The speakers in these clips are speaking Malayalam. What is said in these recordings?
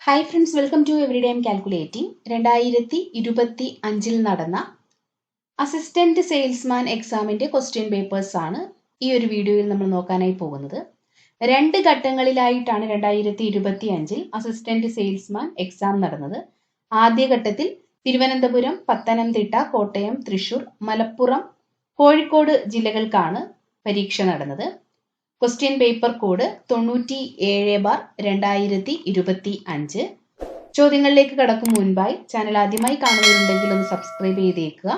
Hi friends, welcome to everyday I'm calculating. 2025 നടന്ന അസിസ്റ്റന്റ് സെയിൽസ്മാൻ എക്സാമിന്റെ ക്വസ്റ്റ്യൻ പേപ്പേഴ്സ് ആണ് ഈ ഒരു വീഡിയോയിൽ നമ്മൾ നോക്കാനായി പോകുന്നത്. 2 ഘട്ടങ്ങളിലായിട്ടാണ് 2025 അസിസ്റ്റന്റ് സെയിൽസ്മാൻ എക്സാം നടന്നത്. ആദ്യ ഘട്ടത്തിൽ തിരുവനന്തപുരം, പത്തനംതിട്ട, കോട്ടയം, തൃശൂർ, മലപ്പുറം, കോഴിക്കോട് ജില്ലകൾക്കാണ് പരീക്ഷ നടന്നത്. Question paper code 97/2025. ചോദ്യങ്ങളിലേക്ക് കടക്കും മുൻപായി ചാനൽ ആദ്യമായി കാണുന്നവരുണ്ടെങ്കിൽ ഒന്ന് സബ്സ്ക്രൈബ് ചെയ്തേക്കുക.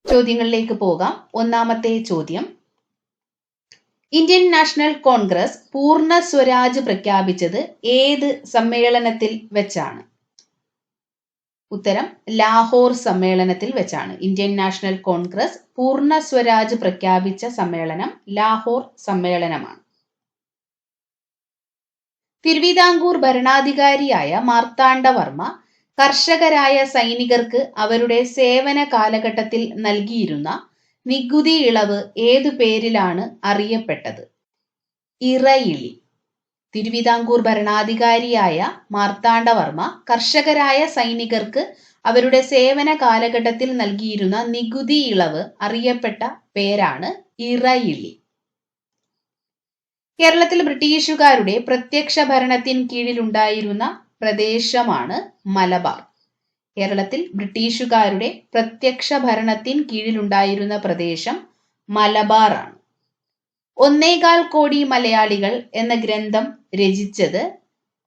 ചോദ്യങ്ങളിലേക്ക് പോകാം. ഒന്നാമത്തെ ചോദ്യം: ഇന്ത്യൻ നാഷണൽ കോൺഗ്രസ് പൂർണ്ണ സ്വരാജ് പ്രഖ്യാപിച്ചത് ഏത് സമ്മേളനത്തിൽ വെച്ചാണ്? ഉത്തരം ലാഹോർ സമ്മേളനത്തിൽ വെച്ചാണ്. ഇന്ത്യൻ നാഷണൽ കോൺഗ്രസ് പൂർണ്ണ സ്വരാജ് പ്രഖ്യാപിച്ച സമ്മേളനം ലാഹോർ സമ്മേളനമാണ്. തിരുവിതാംകൂർ ഭരണാധികാരിയായ മാർത്താണ്ഡവർമ്മ കർഷകരായ സൈനികർക്ക് അവരുടെ സേവന കാലഘട്ടത്തിൽ നൽകിയിരുന്ന നികുതി ഇളവ് ഏതു പേരിലാണ് അറിയപ്പെട്ടത്? ഇറയിളി. തിരുവിതാംകൂർ ഭരണാധികാരിയായ മാർത്താണ്ഡവർമ്മ കർഷകരായ സൈനികർക്ക് അവരുടെ സേവന കാലഘട്ടത്തിൽ നൽകിയിരുന്ന നികുതി ഇളവ് അറിയപ്പെട്ട പേരാണ് ഇറയിളി. കേരളത്തിൽ ബ്രിട്ടീഷുകാരുടെ പ്രത്യക്ഷ ഭരണത്തിന് കീഴിലുണ്ടായിരുന്ന പ്രദേശമാണ് മലബാർ. കേരളത്തിൽ ബ്രിട്ടീഷുകാരുടെ പ്രത്യക്ഷ ഭരണത്തിന് കീഴിലുണ്ടായിരുന്ന പ്രദേശം മലബാർ ആണ്. 1.25 കോടി മലയാളികൾ എന്ന ഗ്രന്ഥം രചിച്ചത്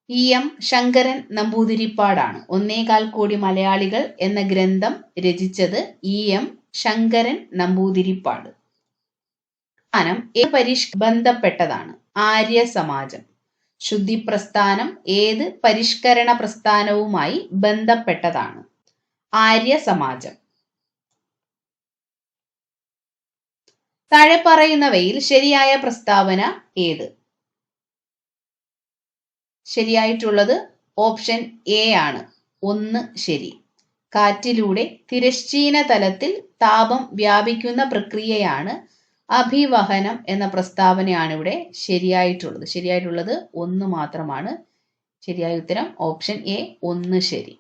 E.M. ശങ്കരൻ നമ്പൂതിരിപ്പാടാണ്. 1.25 കോടി മലയാളികൾ എന്ന ഗ്രന്ഥം രചിച്ചത് E.M. ശങ്കരൻ നമ്പൂതിരിപ്പാട്. ബന്ധപ്പെട്ടതാണ്? ആര്യ സമാജം. ശുദ്ധി പ്രസ്ഥാനം ഏത് പരിഷ്കരണ പ്രസ്ഥാനവുമായി ബന്ധപ്പെട്ടതാണ്? ആര്യ സമാജം. താഴെ പറയുന്നവയിൽ ശരിയായ പ്രസ്താവന ഏത്? ശരിയായിട്ടുള്ളത് ഓപ്ഷൻ എ ആണ്. 1 ശരി. കാറ്റിലൂടെ തിരശ്ചീന തലത്തിൽ താപം വ്യാപിക്കുന്ന പ്രക്രിയയാണ് അഭിവഹനം എന്ന പ്രസ്താവനയാണ് ഇവിടെ ശരിയായിട്ടുള്ളത്. ശരിയായിട്ടുള്ളത് 1 മാത്രമാണ്. ശരിയായ ഉത്തരം ഓപ്ഷൻ എ, 1 ശരി.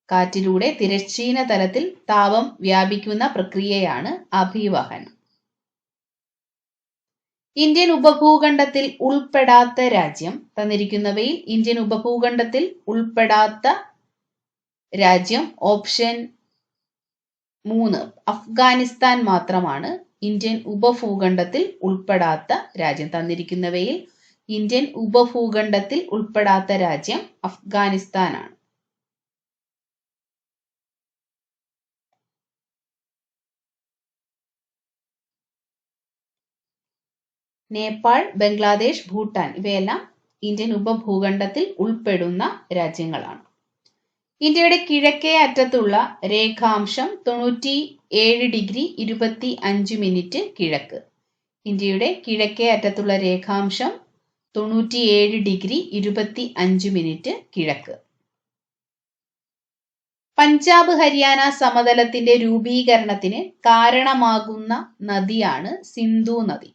കാറ്റിലൂടെ തിരശ്ചീന തലത്തിൽ താപം വ്യാപിക്കുന്ന പ്രക്രിയയാണ് അഭിവഹനം. ഇന്ത്യൻ ഉപഭൂഖണ്ഡത്തിൽ ഉൾപ്പെടാത്ത രാജ്യം. തന്നിരിക്കുന്നവയിൽ ഇന്ത്യൻ ഉപഭൂഖണ്ഡത്തിൽ ഉൾപ്പെടാത്ത രാജ്യം ഓപ്ഷൻ 3 അഫ്ഗാനിസ്ഥാൻ മാത്രമാണ് ഇന്ത്യൻ ഉപഭൂഖണ്ഡത്തിൽ ഉൾപ്പെടാത്ത രാജ്യം. തന്നിരിക്കുന്നവയിൽ ഇന്ത്യൻ ഉപഭൂഖണ്ഡത്തിൽ ഉൾപ്പെടാത്ത രാജ്യം അഫ്ഗാനിസ്ഥാനാണ്. നേപ്പാൾ, ബംഗ്ലാദേശ്, ഭൂട്ടാൻ ഇവയെല്ലാം ഇന്ത്യൻ ഉപഭൂഖണ്ഡത്തിൽ ഉൾപ്പെടുന്ന രാജ്യങ്ങളാണ്. ഇന്ത്യയുടെ കിഴക്കേ അറ്റത്തുള്ള രേഖാംശം 97°25' കിഴക്ക്. ഇന്ത്യയുടെ കിഴക്കേ അറ്റത്തുള്ള രേഖാംശം 97°25' കിഴക്ക്. പഞ്ചാബ് ഹരിയാന സമതലത്തിന്റെ രൂപീകരണത്തിന് കാരണമാകുന്ന നദിയാണ് സിന്ധു നദി.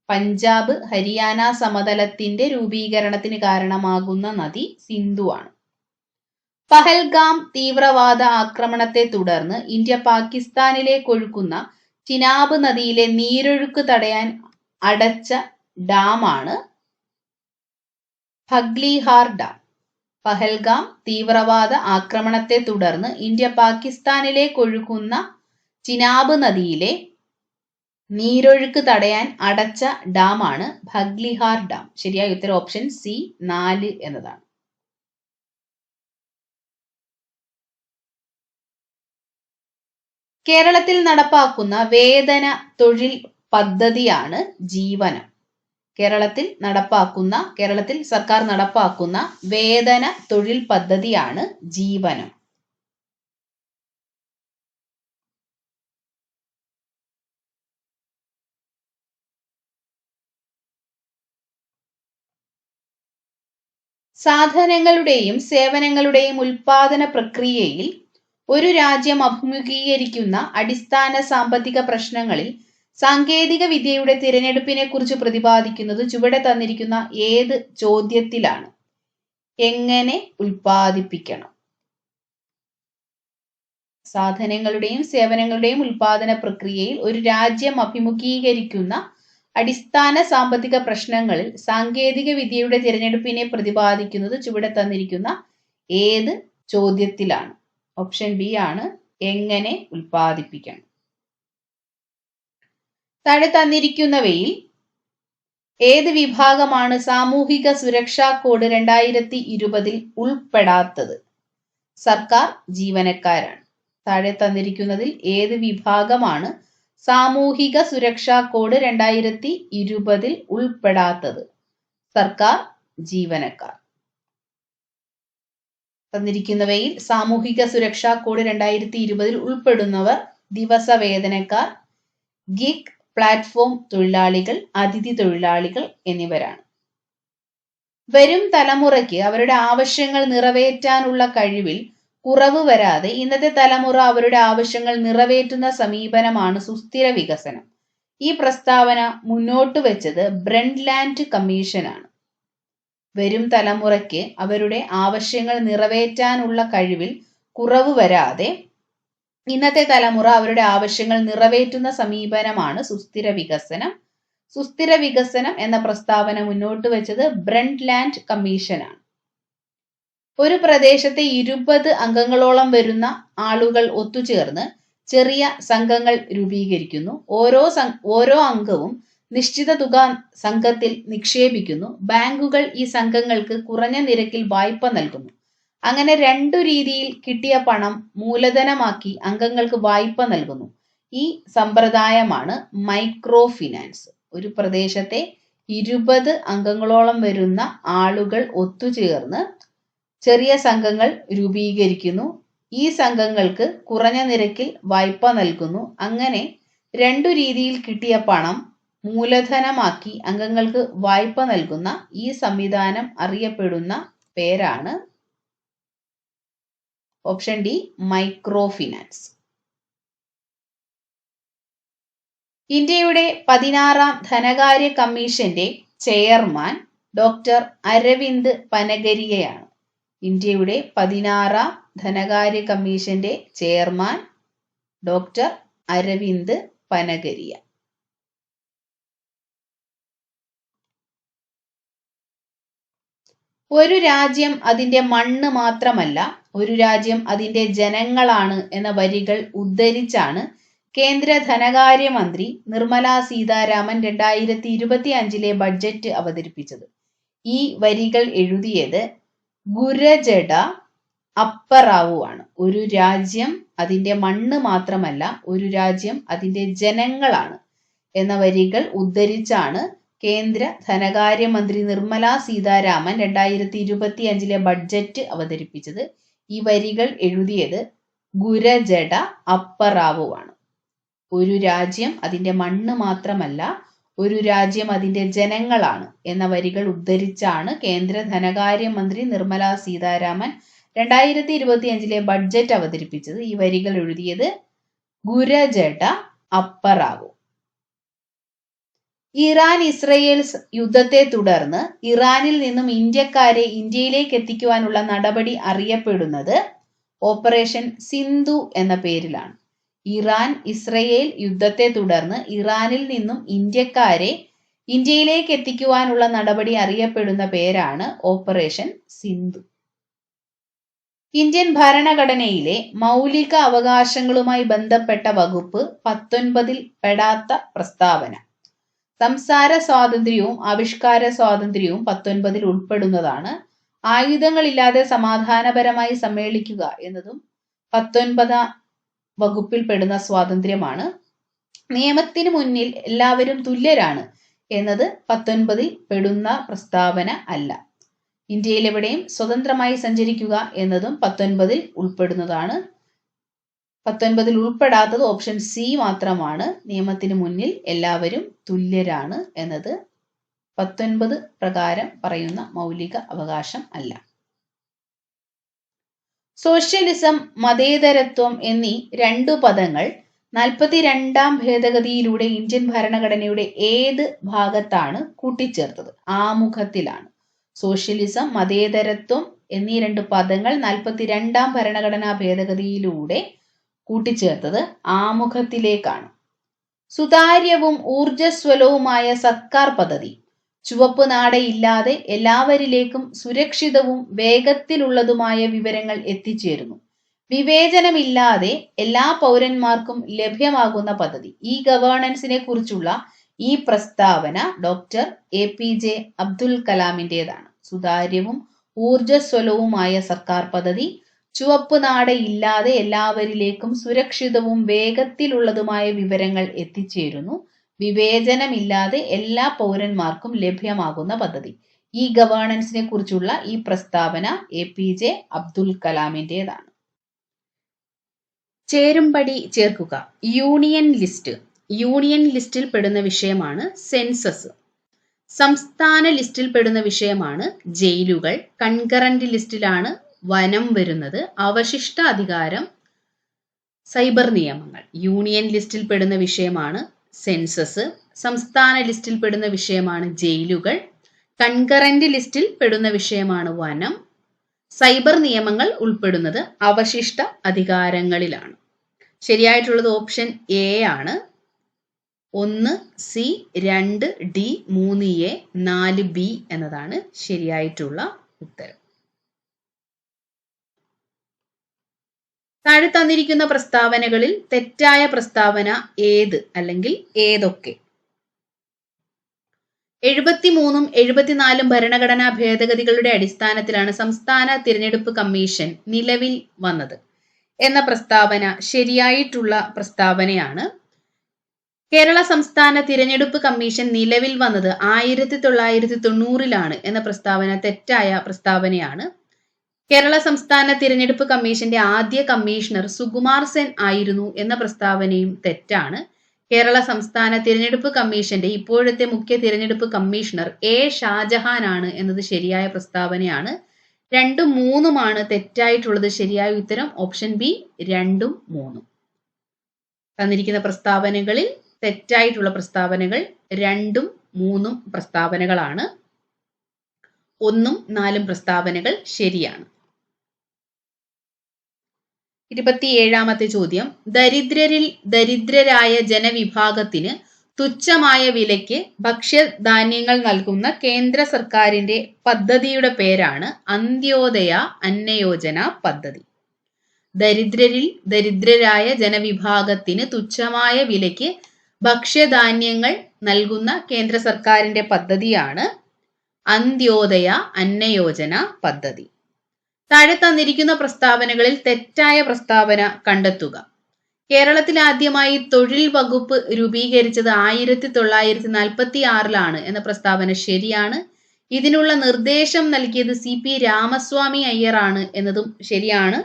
പഞ്ചാബ് ഹരിയാന സമതലത്തിന്റെ രൂപീകരണത്തിന് കാരണമാകുന്ന നദി സിന്ധു ആണ്. പഹൽഗാം തീവ്രവാദ ആക്രമണത്തെ തുടർന്ന് ഇന്ത്യ പാകിസ്ഥാനിലേക്ക് ഒഴുക്കുന്ന ചിനാബ് നദിയിലെ നീരൊഴുക്ക് തടയാൻ അടച്ച ഡാമാണ് ഭഗ്ലിഹാർ ഡാം. പഹൽഗാം തീവ്രവാദ ആക്രമണത്തെ തുടർന്ന് ഇന്ത്യ പാകിസ്ഥാനിലേക്ക് ഒഴുകുന്ന ചിനാബ് നദിയിലെ നീരൊഴുക്ക് തടയാൻ അടച്ച ഡാമാണ് ഭഗ്ലിഹാർ ഡാം. ശരിയായ ഉത്തരം ഓപ്ഷൻ സി, 4 എന്നതാണ്. കേരളത്തിൽ നടപ്പാക്കുന്ന വേതന തൊഴിൽ പദ്ധതിയാണ് ജീവനം. കേരളത്തിൽ സർക്കാർ നടപ്പാക്കുന്ന വേതന തൊഴിൽ പദ്ധതിയാണ് ജീവനം. സാധനങ്ങളുടെയും സേവനങ്ങളുടെയും ഉൽപാദന പ്രക്രിയയിൽ ഒരു രാജ്യം അഭിമുഖീകരിക്കുന്ന അടിസ്ഥാന സാമ്പത്തിക പ്രശ്നങ്ങളിൽ സാങ്കേതിക വിദ്യയുടെ തിരഞ്ഞെടുപ്പിനെ കുറിച്ച് പ്രതിപാദിക്കുന്നത് ചുവടെ തന്നിരിക്കുന്ന ഏത് ചോദ്യത്തിലാണ്? എങ്ങനെ ഉൽപ്പാദിപ്പിക്കണം? സാധനങ്ങളുടെയും സേവനങ്ങളുടെയും ഉൽപാദന പ്രക്രിയയിൽ ഒരു രാജ്യം അഭിമുഖീകരിക്കുന്ന അടിസ്ഥാന സാമ്പത്തിക പ്രശ്നങ്ങളിൽ സാങ്കേതിക വിദ്യയുടെ തിരഞ്ഞെടുപ്പിനെ പ്രതിപാദിക്കുന്നത് ചുവടെ തന്നിരിക്കുന്ന ഏത് ചോദ്യത്തിലാണ്? ഓപ്ഷൻ ബി ആണ് എങ്ങനെ ഉൽപ്പാദിപ്പിക്കണം. താഴെ തന്നിരിക്കുന്നവയിൽ ഏത് വിഭാഗമാണ് സാമൂഹിക സുരക്ഷാ കോഡ് 2020 ഉൾപ്പെടാത്തത്? സർക്കാർ ജീവനക്കാരാണ്. താഴെ തന്നിരിക്കുന്നതിൽ ഏത് വിഭാഗമാണ് സാമൂഹിക സുരക്ഷാ കോഡ് 2020 ഉൾപ്പെടാത്തത്? സർക്കാർ ജീവനക്കാർ. തന്നിരിക്കുന്നവയിൽ സാമൂഹിക സുരക്ഷാ കോഡ് 2020 ഉൾപ്പെടുന്നവർ ദിവസവേതനക്കാർ, ഗിഗ് പ്ലാറ്റ്ഫോം തൊഴിലാളികൾ, അതിഥി തൊഴിലാളികൾ എന്നിവരാണ്. വരും തലമുറയ്ക്ക് അവരുടെ ആവശ്യങ്ങൾ നിറവേറ്റാനുള്ള കഴിവിൽ കുറവ് വരാതെ ഇന്നത്തെ തലമുറ അവരുടെ ആവശ്യങ്ങൾ നിറവേറ്റുന്ന സമീപനമാണ് സുസ്ഥിര വികസനം. ഈ പ്രസ്താവന മുന്നോട്ട് വെച്ചത് ബ്രണ്ട്ലാൻഡ് കമ്മീഷനാണ്. വരും തലമുറയ്ക്ക് അവരുടെ ആവശ്യങ്ങൾ നിറവേറ്റാനുള്ള കഴിവിൽ കുറവ് വരാതെ ഇന്നത്തെ തലമുറ അവരുടെ ആവശ്യങ്ങൾ നിറവേറ്റുന്ന സമീപനമാണ് സുസ്ഥിര വികസനം. സുസ്ഥിര വികസനം എന്ന പ്രസ്താവന മുന്നോട്ട് വെച്ചത് ബ്രണ്ട്ലാൻഡ് കമ്മീഷനാണ്. ഒരു പ്രദേശത്തെ 20 അംഗങ്ങളോളം വരുന്ന ആളുകൾ ഒത്തുചേർന്ന് ചെറിയ സംഘങ്ങൾ രൂപീകരിക്കുന്നു. ഓരോ അംഗവും നിശ്ചിത തുക സംഘത്തിൽ നിക്ഷേപിക്കുന്നു. ബാങ്കുകൾ ഈ സംഘങ്ങൾക്ക് കുറഞ്ഞ നിരക്കിൽ വായ്പ നൽകുന്നു. അങ്ങനെ 2 രീതിയിൽ കിട്ടിയ പണം മൂലധനമാക്കി അംഗങ്ങൾക്ക് വായ്പ നൽകുന്നു. ഈ സമ്പ്രദായമാണ് മൈക്രോ ഫിനാൻസ്. ഒരു പ്രദേശത്തെ 20 അംഗങ്ങളോളം വരുന്ന ആളുകൾ ഒത്തുചേർന്ന് ചെറിയ സംഘങ്ങൾ രൂപീകരിക്കുന്നു. ഈ സംഘങ്ങൾക്ക് കുറഞ്ഞ നിരക്കിൽ വായ്പ നൽകുന്നു. അങ്ങനെ 2 രീതിയിൽ കിട്ടിയ പണം മൂലധനമാക്കി അംഗങ്ങൾക്ക് വായ്പ നൽകുന്ന ഈ സംവിധാനം അറിയപ്പെടുന്ന പേരാണ് ഓപ്ഷൻ ഡി മൈക്രോ ഫിനാൻസ്. ഇന്ത്യയുടെ 16ാം ധനകാര്യ കമ്മീഷന്റെ ചെയർമാൻ ഡോക്ടർ അരവിന്ദ് പനഗരിയയാണ്. ഇന്ത്യയുടെ 16ാം ധനകാര്യ കമ്മീഷന്റെ ചെയർമാൻ ഡോക്ടർ അരവിന്ദ് പനഗരിയ. ഒരു രാജ്യം അതിന്റെ മണ്ണ് മാത്രമല്ല, ഒരു രാജ്യം അതിന്റെ ജനങ്ങളാണ് എന്ന വരികൾ ഉദ്ധരിച്ചാണ് കേന്ദ്ര ധനകാര്യമന്ത്രി നിർമ്മല സീതാരാമൻ 2025 ബഡ്ജറ്റ് അവതരിപ്പിച്ചത്. ഈ വരികൾ എഴുതിയത് ഗുരജട അപ്പറാവു ആണ്. ഒരു രാജ്യം അതിന്റെ മണ്ണ് മാത്രമല്ല, ഒരു രാജ്യം അതിന്റെ ജനങ്ങളാണ് എന്ന വരികൾ ഉദ്ധരിച്ചാണ് കേന്ദ്ര ധനകാര്യമന്ത്രി നിർമ്മല സീതാരാമൻ 2025 ബഡ്ജറ്റ് അവതരിപ്പിച്ചത്. ഈ വരികൾ എഴുതിയത് ഗുരജട അപ്പറാവു ആണ്. ഒരു രാജ്യം അതിന്റെ മണ്ണ് മാത്രമല്ല, ഒരു രാജ്യം അതിന്റെ ജനങ്ങളാണ് എന്ന വരികൾ ഉദ്ധരിച്ചാണ് കേന്ദ്ര ധനകാര്യമന്ത്രി നിർമ്മല സീതാരാമൻ 2025 ബഡ്ജറ്റ് അവതരിപ്പിച്ചത്. ഈ വരികൾ എഴുതിയത് ഗുരജട അപ്പറാവു. ഇറാൻ ഇസ്രയേൽ യുദ്ധത്തെ തുടർന്ന് ഇറാനിൽ നിന്നും ഇന്ത്യക്കാരെ ഇന്ത്യയിലേക്ക് എത്തിക്കുവാനുള്ള നടപടി അറിയപ്പെടുന്നത് ഓപ്പറേഷൻ സിന്ധു എന്ന പേരിലാണ്. ഇറാൻ ഇസ്രയേൽ യുദ്ധത്തെ തുടർന്ന് ഇറാനിൽ നിന്നും ഇന്ത്യക്കാരെ ഇന്ത്യയിലേക്ക് എത്തിക്കുവാനുള്ള നടപടി അറിയപ്പെടുന്ന പേരാണ് ഓപ്പറേഷൻ സിന്ധു. ഇന്ത്യൻ ഭരണഘടനയിലെ മൗലിക അവകാശങ്ങളുമായി ബന്ധപ്പെട്ട വകുപ്പ് 19 പെടാത്ത പ്രസ്താവന. സംസാര സ്വാതന്ത്ര്യവും ആവിഷ്കാര സ്വാതന്ത്ര്യവും 19 ഉൾപ്പെടുന്നതാണ്. ആയുധങ്ങളില്ലാതെ സമാധാനപരമായി സമ്മേളിക്കുക എന്നതും 19 വകുപ്പിൽ പെടുന്ന സ്വാതന്ത്ര്യമാണ്. നിയമത്തിന് മുന്നിൽ എല്ലാവരും തുല്യരാണ് എന്നത് 19 പെടുന്ന പ്രസ്താവന അല്ല. ഇന്ത്യയിൽ എവിടെയും സ്വതന്ത്രമായി സഞ്ചരിക്കുക എന്നതും 19 ഉൾപ്പെടുന്നതാണ്. 19 ഉൾപ്പെടാത്തത് ഓപ്ഷൻ സി മാത്രമാണ്. നിയമത്തിന് മുന്നിൽ എല്ലാവരും തുല്യരാണ് എന്നത് 19 പ്രകാരം പറയുന്ന മൗലിക അവകാശം അല്ല. സോഷ്യലിസം, മതേതരത്വം എന്നീ 2 പദങ്ങൾ 42ാം ഭേദഗതിയിലൂടെ ഇന്ത്യൻ ഭരണഘടനയുടെ ഏത് ഭാഗത്താണ് കൂട്ടിച്ചേർത്തത്? ആമുഖത്തിലാണ്. സോഷ്യലിസം, മതേതരത്വം എന്നീ 2 പദങ്ങൾ 42ാം ഭരണഘടനാ ഭേദഗതിയിലൂടെ കൂട്ടിച്ചേർത്തത് ആമുഖത്തിലേക്കാണ്. സുതാര്യവും ഊർജ്ജസ്വലവുമായ സർക്കാർ പദ്ധതി. ചുവപ്പ് നാടയില്ലാതെ എല്ലാവരിലേക്കും സുരക്ഷിതവും വേഗത്തിലുള്ളതുമായ വിവരങ്ങൾ എത്തിച്ചേരുന്നു. വിവേചനമില്ലാതെ എല്ലാ പൗരന്മാർക്കും ലഭ്യമാകുന്ന പദ്ധതി. ഈ ഗവേണൻസിനെ കുറിച്ചുള്ള ഈ പ്രസ്താവന ഡോക്ടർ APJ അബ്ദുൽ കലാമിൻ്റെതാണ്. സുതാര്യവും ഊർജ്ജസ്വലവുമായ സർക്കാർ പദ്ധതി. ചുവപ്പ് നാടയില്ലാതെ എല്ലാവരിലേക്കും സുരക്ഷിതവും വേഗത്തിലുള്ളതുമായ വിവരങ്ങൾ എത്തിച്ചേരുന്നു. വിവേചനമില്ലാതെ എല്ലാ പൗരന്മാർക്കും ലഭ്യമാകുന്ന പദ്ധതി. ഈ ഗവേണൻസിനെ കുറിച്ചുള്ള ഈ പ്രസ്താവന APJ അബ്ദുൽ കലാമിൻ്റെതാണ്. ചേരുംപടി ചേർക്കുക. Union list. യൂണിയൻ ലിസ്റ്റിൽ പെടുന്ന വിഷയമാണ് സെൻസസ്. സംസ്ഥാന ലിസ്റ്റിൽ പെടുന്ന വിഷയമാണ് ജയിലുകൾ. കൺകറന്റ് ലിസ്റ്റിലാണ് വനം വരുന്നത്. അവശിഷ്ട അധികാരം, സൈബർ നിയമങ്ങൾ. യൂണിയൻ ലിസ്റ്റിൽ പെടുന്ന വിഷയമാണ് സെൻസസ്. സംസ്ഥാന ലിസ്റ്റിൽ പെടുന്ന വിഷയമാണ് ജയിലുകൾ. കൺകറന്റ് ലിസ്റ്റിൽ പെടുന്ന വിഷയമാണ് വനം. സൈബർ നിയമങ്ങൾ ഉൾപ്പെടുന്നത് അവശിഷ്ട അധികാരങ്ങളിലാണ്. ശരിയായിട്ടുള്ളത് ഓപ്ഷൻ A ആണ്. 1C, 2D, 3A, 4B എന്നതാണ് ശരിയായിട്ടുള്ള ഉത്തരം. താഴെ തന്നിരിക്കുന്ന പ്രസ്താവനകളിൽ തെറ്റായ പ്രസ്താവന ഏത് അല്ലെങ്കിൽ ഏതൊക്കെ? 73ഉം 74ഉം ഭരണഘടനാ ഭേദഗതികളുടെ അടിസ്ഥാനത്തിലാണ് സംസ്ഥാന തിരഞ്ഞെടുപ്പ് കമ്മീഷൻ നിലവിൽ വന്നത് എന്ന പ്രസ്താവന ശരിയായിട്ടുള്ള പ്രസ്താവനയാണ്. കേരള സംസ്ഥാന തിരഞ്ഞെടുപ്പ് കമ്മീഷൻ നിലവിൽ വന്നത് 1990 എന്ന പ്രസ്താവന തെറ്റായ പ്രസ്താവനയാണ്. കേരള സംസ്ഥാന തിരഞ്ഞെടുപ്പ് കമ്മീഷന്റെ ആദ്യ കമ്മീഷണർ സുകുമാർ സെൻ ആയിരുന്നു എന്ന പ്രസ്താവനയും തെറ്റാണ്. കേരള സംസ്ഥാന തിരഞ്ഞെടുപ്പ് കമ്മീഷന്റെ ഇപ്പോഴത്തെ മുഖ്യ തിരഞ്ഞെടുപ്പ് കമ്മീഷണർ A. ഷാജഹാൻ ആണ് എന്നത് ശരിയായ പ്രസ്താവനയാണ്. 2ഉം 3ഉമാണ് തെറ്റായിട്ടുള്ളത്. ശരിയായ ഉത്തരം ഓപ്ഷൻ B 2ഉം 3ഉം. തന്നിരിക്കുന്ന പ്രസ്താവനകളിൽ തെറ്റായിട്ടുള്ള പ്രസ്താവനകൾ 2ഉം 3ഉം പ്രസ്താവനകളാണ്. 1ഉം 4ഉം പ്രസ്താവനകൾ ശരിയാണ്. 27ാമത്തെ ചോദ്യം. ദരിദ്രരിൽ ദരിദ്രരായ ജനവിഭാഗത്തിന് തുച്ഛമായ വിലയ്ക്ക് ഭക്ഷ്യധാന്യങ്ങൾ നൽകുന്ന കേന്ദ്ര സർക്കാരിന്റെ പദ്ധതിയുടെ പേരാണ് അന്ത്യോദയ അന്നയോജന പദ്ധതി. ദരിദ്രരിൽ ദരിദ്രരായ ജനവിഭാഗത്തിന് തുച്ഛമായ വിലയ്ക്ക് ഭക്ഷ്യധാന്യങ്ങൾ നൽകുന്ന കേന്ദ്ര സർക്കാരിന്റെ പദ്ധതിയാണ് അന്ത്യോദയ അന്നയോജന പദ്ധതി. താഴെ തന്നിരിക്കുന്ന പ്രസ്താവനകളിൽ തെറ്റായ പ്രസ്താവന കണ്ടെത്തുക. കേരളത്തിൽ ആദ്യമായി തൊഴിൽ വകുപ്പ് രൂപീകരിച്ചത് 1946 എന്ന പ്രസ്താവന ശരിയാണ്. ഇതിനുള്ള നിർദ്ദേശം നൽകിയത് CP രാമസ്വാമി അയ്യർ ആണ് എന്നതും ശരിയാണ്.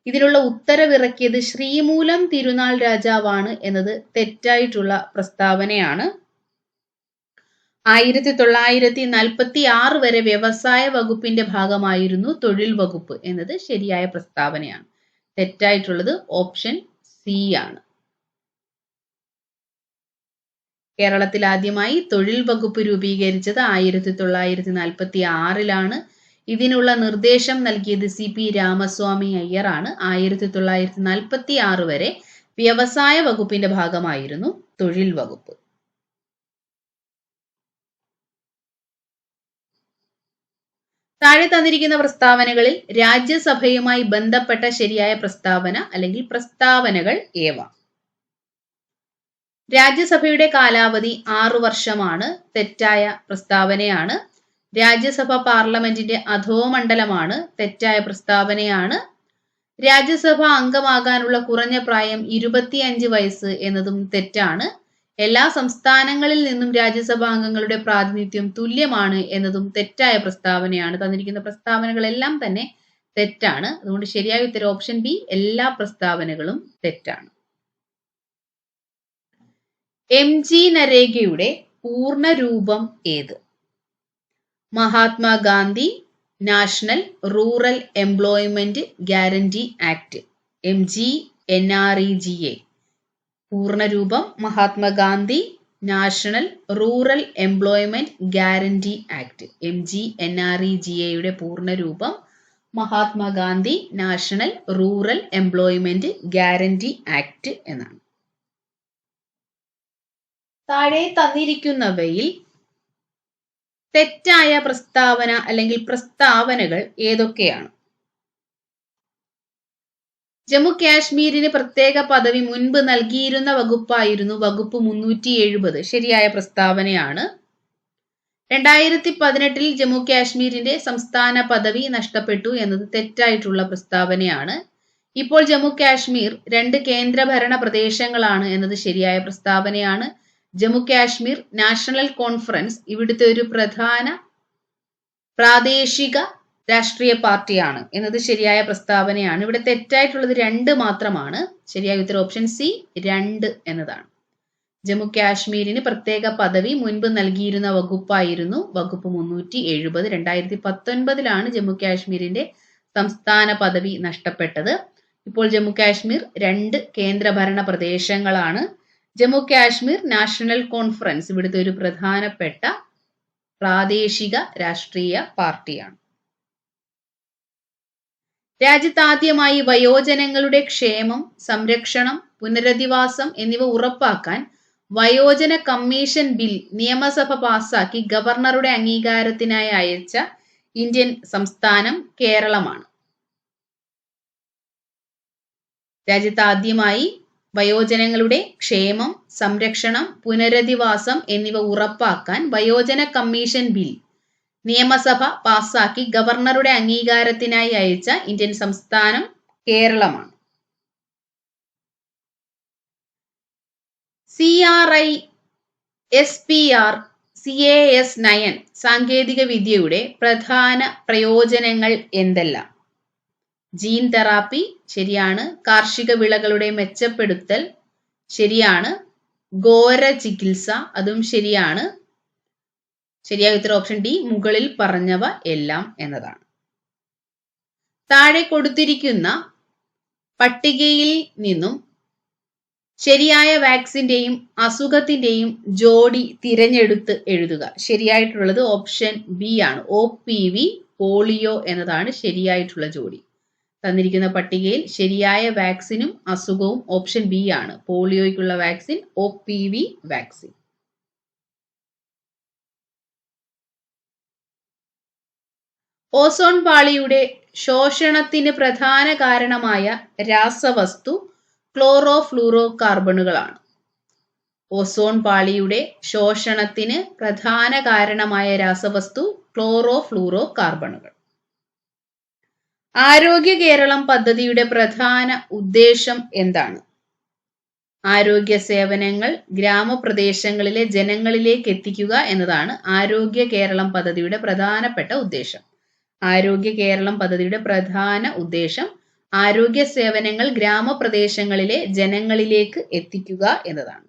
ഇതിനുള്ള ഉത്തരവിറക്കിയത് ശ്രീമൂലം തിരുനാൾ രാജാവാണ് എന്നത് തെറ്റായിട്ടുള്ള പ്രസ്താവനയാണ്. 1946 വരെ വ്യവസായ വകുപ്പിന്റെ ഭാഗമായിരുന്നു തൊഴിൽ വകുപ്പ് എന്നത് ശരിയായ പ്രസ്താവനയാണ്. തെറ്റായിട്ടുള്ളത് ഓപ്ഷൻ C ആണ്. കേരളത്തിൽ ആദ്യമായി തൊഴിൽ വകുപ്പ് രൂപീകരിച്ചത് 1946 ഇതിനുള്ള നിർദ്ദേശം നൽകിയത് CP രാമസ്വാമി അയ്യർ ആണ്. 1946 വരെ വ്യവസായ വകുപ്പിന്റെ ഭാഗമായിരുന്നു തൊഴിൽ വകുപ്പ്. താഴെ തന്നിരിക്കുന്ന പ്രസ്താവനകളിൽ രാജ്യസഭയുമായി ബന്ധപ്പെട്ട ശരിയായ പ്രസ്താവന അല്ലെങ്കിൽ പ്രസ്താവനകൾ ഏവ? രാജ്യസഭയുടെ കാലാവധി 6 വർഷമാണ്. തെറ്റായ പ്രസ്താവനയാണ്. രാജ്യസഭ പാർലമെന്റിന്റെ അധോമണ്ഡലമാണ്. തെറ്റായ പ്രസ്താവനയാണ്. രാജ്യസഭ അംഗമാകാനുള്ള കുറഞ്ഞ പ്രായം 25 വയസ്സ് എന്നതും തെറ്റാണ്. എല്ലാ സംസ്ഥാനങ്ങളിൽ നിന്നും രാജ്യസഭാ അംഗങ്ങളുടെ പ്രാതിനിധ്യം തുല്യമാണ് എന്നതും തെറ്റായ പ്രസ്താവനയാണ്. തന്നിരിക്കുന്ന പ്രസ്താവനകളെല്ലാം തന്നെ തെറ്റാണ്. അതുകൊണ്ട് ശരിയായ ഉത്തരം ഓപ്ഷൻ B എല്ലാ പ്രസ്താവനകളും തെറ്റാണ്. MG നരേഗയുടെ പൂർണ്ണ രൂപം ഏത്? Mahatma Gandhi National Rural Employment Guarantee Act MGNREGA. പൂർണ്ണരൂപം Mahatma Gandhi National Rural Employment Guarantee Act MGNREGA യുടെ പൂർണ്ണരൂപം Mahatma Gandhi National Rural Employment Guarantee Act എന്നാണ്. താഴെ തന്നിരിക്കുന്നവയിൽ തെറ്റായ പ്രസ്താവന അല്ലെങ്കിൽ പ്രസ്താവനകൾ ഏതൊക്കെയാണ്? ജമ്മു കാശ്മീരിന് പ്രത്യേക പദവി മുൻപ് നൽകിയിരുന്ന വകുപ്പായിരുന്നു വകുപ്പ് 370. ശരിയായ പ്രസ്താവനയാണ്. 2018 ജമ്മു കാശ്മീരിന്റെ സംസ്ഥാന പദവി നഷ്ടപ്പെട്ടു എന്നത് തെറ്റായിട്ടുള്ള പ്രസ്താവനയാണ്. ഇപ്പോൾ ജമ്മു കാശ്മീർ 2 കേന്ദ്രഭരണ പ്രദേശങ്ങളാണ് എന്നത് ശരിയായ പ്രസ്താവനയാണ്. ജമ്മു കാശ്മീർ നാഷണൽ കോൺഫറൻസ് ഇവിടുത്തെ ഒരു പ്രധാന പ്രാദേശിക രാഷ്ട്രീയ പാർട്ടിയാണ് എന്നത് ശരിയായ പ്രസ്താവനയാണ്. ഇവിടെ തെറ്റായിട്ടുള്ളത് 2 മാത്രമാണ്. ശരിയായ ഉത്തരം ഓപ്ഷൻ സി 2 എന്നതാണ്. ജമ്മു കാശ്മീരിന് പ്രത്യേക പദവി മുൻപ് നൽകിയിരുന്ന വകുപ്പായിരുന്നു വകുപ്പ് 370. 2019 ജമ്മു കാശ്മീരിന്റെ സംസ്ഥാന പദവി നഷ്ടപ്പെട്ടത്. ഇപ്പോൾ ജമ്മു കാശ്മീർ 2 കേന്ദ്രഭരണ പ്രദേശങ്ങളാണ്. ജമ്മു കാശ്മീർ നാഷണൽ കോൺഫറൻസ് ഇവിടുത്തെ ഒരു പ്രധാനപ്പെട്ട പ്രാദേശിക രാഷ്ട്രീയ പാർട്ടിയാണ്. രാജ്യത്താദ്യമായി വയോജനങ്ങളുടെ ക്ഷേമം, സംരക്ഷണം, പുനരധിവാസം എന്നിവ ഉറപ്പാക്കാൻ വയോജന കമ്മീഷൻ ബിൽ നിയമസഭ പാസാക്കി ഗവർണറുടെ അംഗീകാരത്തിനായി അയച്ച ഇന്ത്യൻ സംസ്ഥാനം കേരളമാണ്. രാജ്യത്താദ്യമായി വയോജനങ്ങളുടെ ക്ഷേമം, സംരക്ഷണം, പുനരധിവാസം എന്നിവ ഉറപ്പാക്കാൻ വയോജന കമ്മീഷൻ ബിൽ നിയമസഭ പാസാക്കി ഗവർണറുടെ അംഗീകാരത്തിനായി അയച്ച ഇന്ത്യൻ സംസ്ഥാനം കേരളമാണ്. CRISPR CAS9 സാങ്കേതിക വിദ്യയുടെ പ്രധാന പ്രയോജനങ്ങൾ എന്തെല്ലാം? ജീൻ തെറാപ്പി ശരിയാണ്. കാർഷിക വിളകളുടെ മെച്ചപ്പെടുത്തൽ ശരിയാണ്. ഘോര ചികിത്സ അതും ശരിയാണ്. ശരിയായ ഉത്തരം ഓപ്ഷൻ ഡി മുകളിൽ പറഞ്ഞവ എല്ലാം എന്നതാണ്. താഴെ കൊടുത്തിരിക്കുന്ന പട്ടികയിൽ നിന്നും ശരിയായ വാക്സിന്റെയും അസുഖത്തിന്റെയും ജോഡി തിരഞ്ഞെടുത്ത് എഴുതുക. ശരിയായിട്ടുള്ളത് ഓപ്ഷൻ ബി ആണ്. OPV പോളിയോ എന്നതാണ് ശരിയായിട്ടുള്ള ജോഡി. തന്നിരിക്കുന്ന പട്ടികയിൽ ശരിയായ വാക്സിനും അസുഖവും ഓപ്ഷൻ ബി ആണ്. പോളിയോയ്ക്കുള്ള വാക്സിൻ OPV വാക്സിൻ. ഓസോൺ പാളിയുടെ ശോഷണത്തിന് പ്രധാന കാരണമായ രാസവസ്തു ക്ലോറോഫ്ലൂറോ കാർബണുകളാണ്. ഓസോൺ പാളിയുടെ ശോഷണത്തിന് പ്രധാന കാരണമായ രാസവസ്തു ക്ലോറോഫ്ലൂറോ കാർബണുകൾ. ആരോഗ്യ കേരളം പദ്ധതിയുടെ പ്രധാന ഉദ്ദേശം എന്താണ്? ആരോഗ്യ സേവനങ്ങൾ ഗ്രാമപ്രദേശങ്ങളിലെ ജനങ്ങളിലേക്ക് എത്തിക്കുക എന്നതാണ് ആരോഗ്യ കേരളം പദ്ധതിയുടെ പ്രധാനപ്പെട്ട ഉദ്ദേശം. ആരോഗ്യ കേരളം പദ്ധതിയുടെ പ്രധാന ഉദ്ദേശം ആരോഗ്യ സേവനങ്ങൾ ഗ്രാമപ്രദേശങ്ങളിലെ ജനങ്ങളിലേക്ക് എത്തിക്കുക എന്നതാണ്.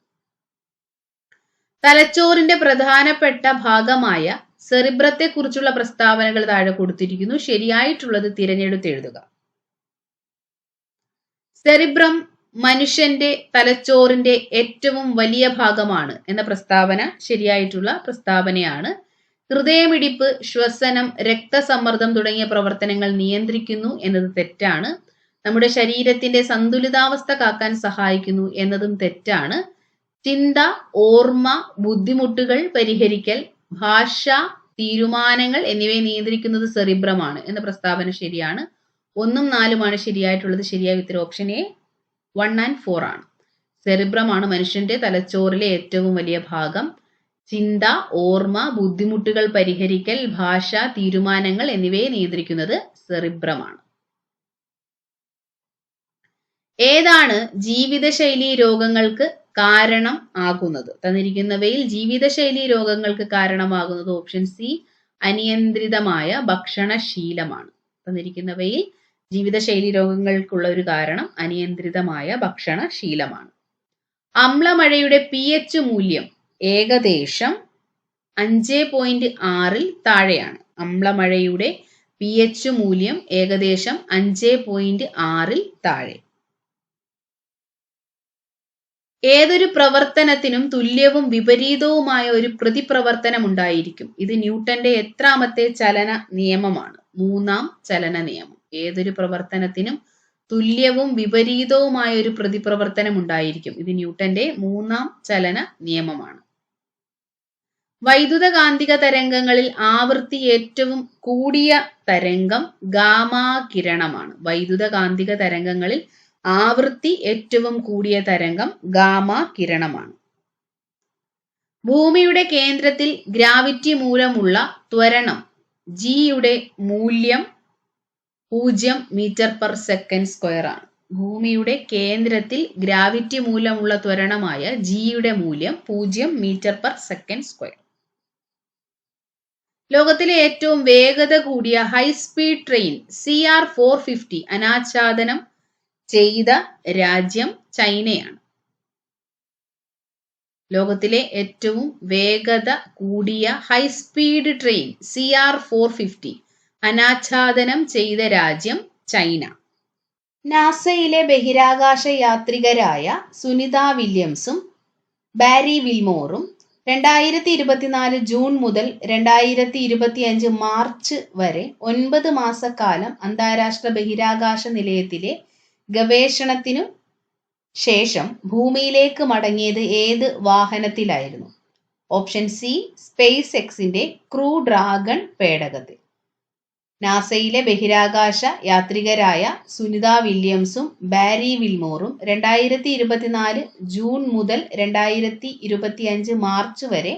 തലച്ചോറിന്റെ പ്രധാനപ്പെട്ട ഭാഗമായ സെറിബ്രത്തെ കുറിച്ചുള്ള പ്രസ്താവനകൾ താഴെ കൊടുത്തിരിക്കുന്നു. ശരിയായിട്ടുള്ളത് തിരഞ്ഞെടുത്ത് എഴുതുക. സെറിബ്രം മനുഷ്യന്റെ തലച്ചോറിന്റെ ഏറ്റവും വലിയ ഭാഗമാണ് എന്ന പ്രസ്താവന ശരിയായിട്ടുള്ള പ്രസ്താവനയാണ്. ഹൃദയമിടിപ്പ്, ശ്വസനം, രക്തസമ്മർദ്ദം തുടങ്ങിയ പ്രവർത്തനങ്ങൾ നിയന്ത്രിക്കുന്നു എന്നത് തെറ്റാണ്. നമ്മുടെ ശരീരത്തിന്റെ സന്തുലിതാവസ്ഥ കാക്കാൻ സഹായിക്കുന്നു എന്നതും തെറ്റാണ്. ചിന്ത, ഓർമ്മ, ബുദ്ധിമുട്ടുകൾ പരിഹരിക്കൽ, ഭാഷ, തീരുമാനങ്ങൾ എന്നിവയെ നിയന്ത്രിക്കുന്നത് സെറിബ്രമാണ് എന്ന പ്രസ്താവന ശരിയാണ്. 1ഉം 4ഉമാണ് ശരിയായിട്ടുള്ളത്. ശരിയായ ഉത്തരം ഓപ്ഷൻ എ 1 and 4 ആണ്. സെറിബ്രമാണ് മനുഷ്യന്റെ തലച്ചോറിലെ ഏറ്റവും വലിയ ഭാഗം. ചിന്ത, ഓർമ്മ, ബുദ്ധിമുട്ടുകൾ പരിഹരിക്കൽ, ഭാഷ, തീരുമാനങ്ങൾ എന്നിവയെ നിയന്ത്രിക്കുന്നത് സെറിബ്രമാണ്. ഏതാണ് ജീവിതശൈലി രോഗങ്ങൾക്ക് കാരണം ആകുന്നത്? തന്നിരിക്കുന്നവയിൽ ജീവിതശൈലി രോഗങ്ങൾക്ക് കാരണമാകുന്നത് ഓപ്ഷൻ സി അനിയന്ത്രിതമായ ഭക്ഷണശീലമാണ്. തന്നിരിക്കുന്നവയിൽ ജീവിതശൈലി രോഗങ്ങൾക്കുള്ള ഒരു കാരണം അനിയന്ത്രിതമായ ഭക്ഷണശീലമാണ്. അമ്ലമഴയുടെ pH മൂല്യം ഏകദേശം 5.6 താഴെയാണ്. അമ്ലമഴയുടെ pH മൂല്യം ഏകദേശം 5.6 താഴെ. ഏതൊരു പ്രവർത്തനത്തിനും തുല്യവും വിപരീതവുമായ ഒരു പ്രതിപ്രവർത്തനം ഉണ്ടായിരിക്കും. ഇത് ന്യൂട്ടന്റെ എത്രാമത്തെ ചലന നിയമമാണ്? 3ാം ചലന നിയമം. ഏതൊരു പ്രവർത്തനത്തിനും തുല്യവും വിപരീതവുമായ ഒരു പ്രതിപ്രവർത്തനം ഉണ്ടായിരിക്കും. ഇത് ന്യൂട്ടന്റെ 3ാം ചലന നിയമമാണ്. വൈദ്യുതകാന്തിക തരംഗങ്ങളിൽ ആവൃത്തി ഏറ്റവും കൂടിയ തരംഗം ഗാമാ കിരണമാണ്. വൈദ്യുതകാന്തിക തരംഗങ്ങളിൽ ആവൃത്തി ഏറ്റവും കൂടിയ തരംഗം ഗാമാ കിരണമാണ്. ഭൂമിയുടെ കേന്ദ്രത്തിൽ ഗ്രാവിറ്റി മൂലമുള്ള ത്വരണം ജിയുടെ മൂല്യം 0 മീറ്റർ/സെക്കൻഡ് സ്ക്വയർ ആണ്. ഭൂമിയുടെ കേന്ദ്രത്തിൽ ഗ്രാവിറ്റി മൂലമുള്ള ത്വരണമായ ജിയുടെ മൂല്യം 0 മീറ്റർ/സെക്കൻഡ് സ്ക്വയർ. ലോകത്തിലെ ഏറ്റവും വേഗത കൂടിയ ഹൈസ്പീഡ് ട്രെയിൻ CR450 അനാച്ഛാദനം ചെയ്ത രാജ്യം ചൈനയാണ്. ലോകത്തിലെ ഏറ്റവും വേഗത കൂടിയ ഹൈസ്പീഡ് ട്രെയിൻ CR450 അനാച്ഛാദനം ചെയ്ത രാജ്യം ചൈന. നാസയിലെ ബഹിരാകാശ യാത്രികരായ സുനിത വില്യംസും ബാരി വിൽമോറും 2024 ജൂൺ മുതൽ 2025 മാർച്ച് വരെ 9 മാസക്കാലം അന്താരാഷ്ട്ര ബഹിരാകാശ നിലയത്തിലെ ഗവേഷണത്തിനു ശേഷം ഭൂമിയിലേക്ക് മടങ്ങിയത് ഏത് വാഹനത്തിലായിരുന്നു? ഓപ്ഷൻ സി, സ്പേസ് എക്സിന്റെ ക്രൂ ഡ്രാഗൺ പേടകത്തിൽ. നാസയിലെ ബഹിരാകാശ യാത്രികരായ സുനിത വില്യംസും ബാരി വിൽമോറും 2024 ജൂൺ മുതൽ 2025 മാർച്ച് വരെ